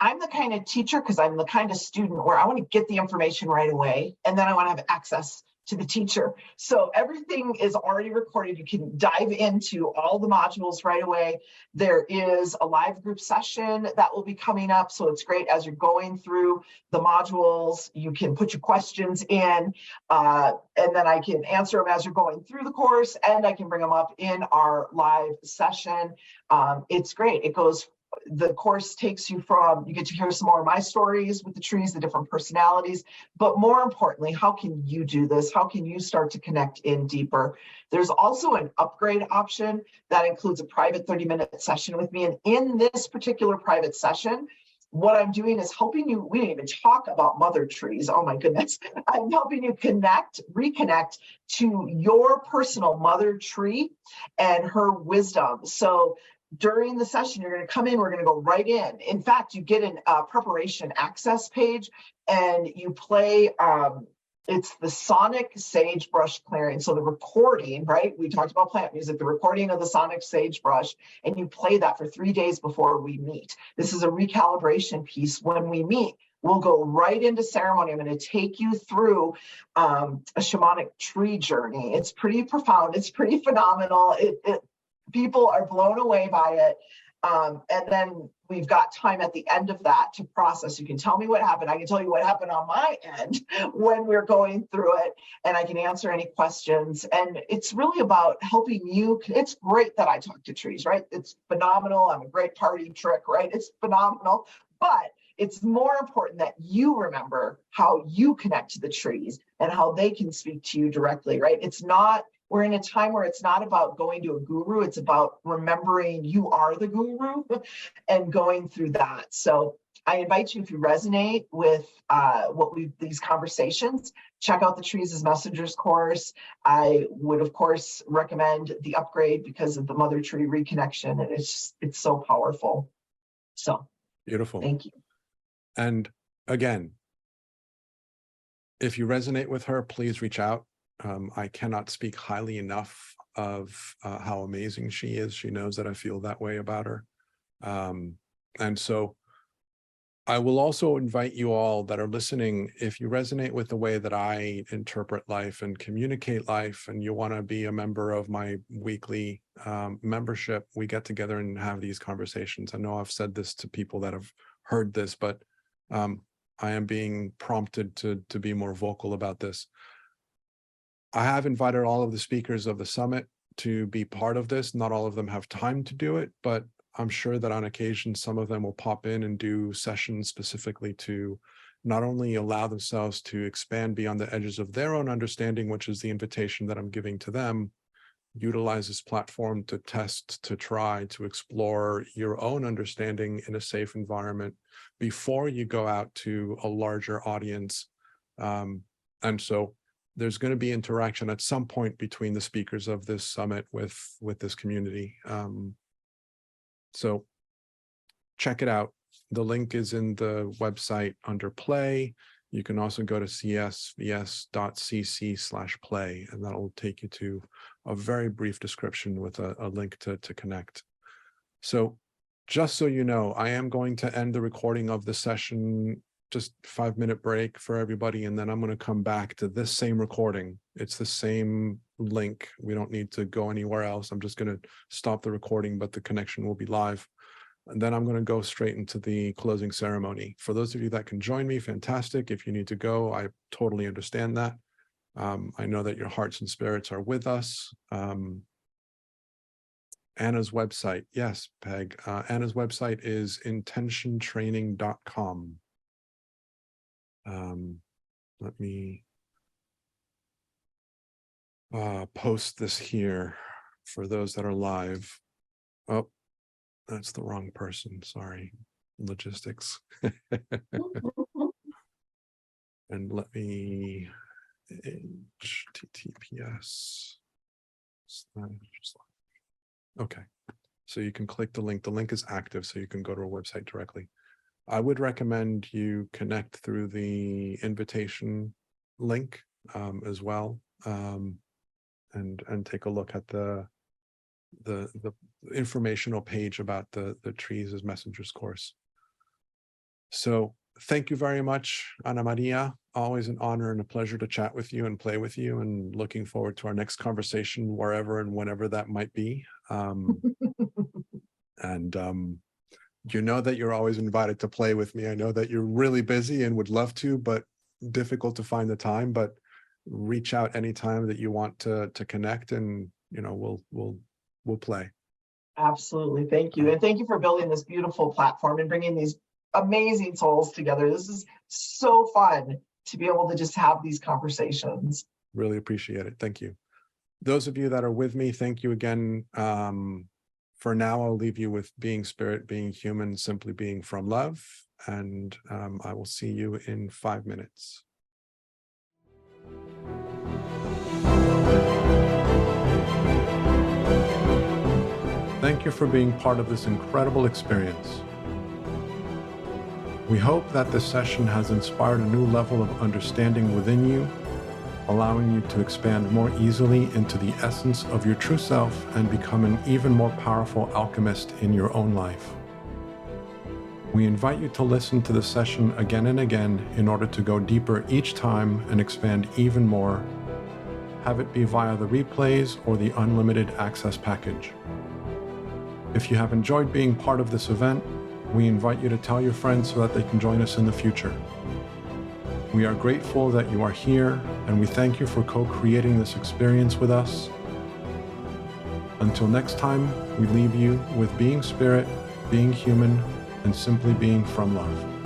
the kind of teacher, because I'm the kind of student where I want to get the information right away, and then I want to have access to the teacher. So everything is already recorded. You can dive into all the modules right away. There is a live group session that will be coming up. So it's great as you're going through the modules, you can put your questions in, and then I can answer them as you're going through the course, and I can bring them up in our live session. It's great. The course takes you from, you get to hear some more of my stories with the trees, the different personalities, but more importantly, how can you do this? How can you start to connect in deeper? There's also an upgrade option that includes a private 30-minute session with me. And in this particular private session, what I'm doing is helping you, we didn't even talk about mother trees. Oh my goodness. I'm helping you reconnect to your personal mother tree and her wisdom. So during the session, you're going to come in, we're going to go right in. In fact, you get a preparation access page and you play, it's the sonic sagebrush clearing. So the recording, right? We talked about plant music, the recording of the sonic sagebrush, and you play that for 3 days before we meet. This is a recalibration piece. When we meet, we'll go right into ceremony. I'm going to take you through a shamanic tree journey. It's pretty profound. It's pretty phenomenal. People are blown away by it. And then we've got time at the end of that to process. You can tell me what happened. I can tell you what happened on my end when we're going through it, and I can answer any questions. And it's really about helping you. It's great that I talk to trees, right? It's phenomenal. I'm a great party trick, right? It's phenomenal. But it's more important that you remember how you connect to the trees and how they can speak to you directly, right? We're in a time where it's not about going to a guru, it's about remembering you are the guru and going through that. So I invite you, if you resonate with these conversations, check out the Trees as Messengers course. I would, of course, recommend the upgrade because of the mother tree reconnection, and it's so powerful. So beautiful. Thank you. And again, if you resonate with her, please reach out. I cannot speak highly enough of how amazing she is. She knows that I feel that way about her. And so I will also invite you all that are listening, if you resonate with the way that I interpret life and communicate life, and you want to be a member of my weekly membership, we get together and have these conversations. I know I've said this to people that have heard this, but I am being prompted to be more vocal about this. I have invited all of the speakers of the summit to be part of this. Not all of them have time to do it, but I'm sure that on occasion, some of them will pop in and do sessions specifically to not only allow themselves to expand beyond the edges of their own understanding, which is the invitation that I'm giving to them, utilize this platform to test, to try, to explore your own understanding in a safe environment before you go out to a larger audience. And so there's going to be interaction at some point between the speakers of this summit with this community. So check it out. The link is in the website under play. You can also go to csvs.cc/play, and that'll take you to a very brief description with a link to connect. So just so you know, I am going to end the recording of the session, just 5-minute break for everybody, and then I'm going to come back to this same recording. It's the same link. We don't need to go anywhere else. I'm just going to stop the recording, but the connection will be live. And then I'm going to go straight into the closing ceremony. For those of you that can join me, fantastic. If you need to go, I totally understand that. I know that your hearts and spirits are with us. Anna's website, yes, Peg. Anna's website is intentiontraining.com. Let me post this here for those that are live. Oh, that's the wrong person. Sorry, logistics. And let me HTTPS. Okay, so you can click the link. The link is active, so you can go to our website directly. I would recommend you connect through the invitation link as well, and take a look at the informational page about the Trees as Messengers course. So thank you very much, Ana Maria. always an honor and a pleasure to chat with you and play with you, and looking forward to our next conversation, wherever and whenever that might be. And you know that you're always invited to play with me. I know that you're really busy and would love to, but difficult to find the time. But reach out anytime that you want to connect, and we'll play. Absolutely. Thank you. And thank you for building this beautiful platform and bringing these amazing souls together. This is so fun to be able to just have these conversations. Really appreciate it. Thank you. Those of you that are with me, thank you again. For now, I'll leave you with being spirit, being human, simply being from love. And I will see you in 5 minutes. Thank you for being part of this incredible experience. We hope that this session has inspired a new level of understanding within you, allowing you to expand more easily into the essence of your true self and become an even more powerful alchemist in your own life. We invite you to listen to the session again and again in order to go deeper each time and expand even more, have it be via the replays or the unlimited access package. If you have enjoyed being part of this event, we invite you to tell your friends so that they can join us in the future. We are grateful that you are here, and we thank you for co-creating this experience with us. Until next time, we leave you with being spirit, being human, and simply being from love.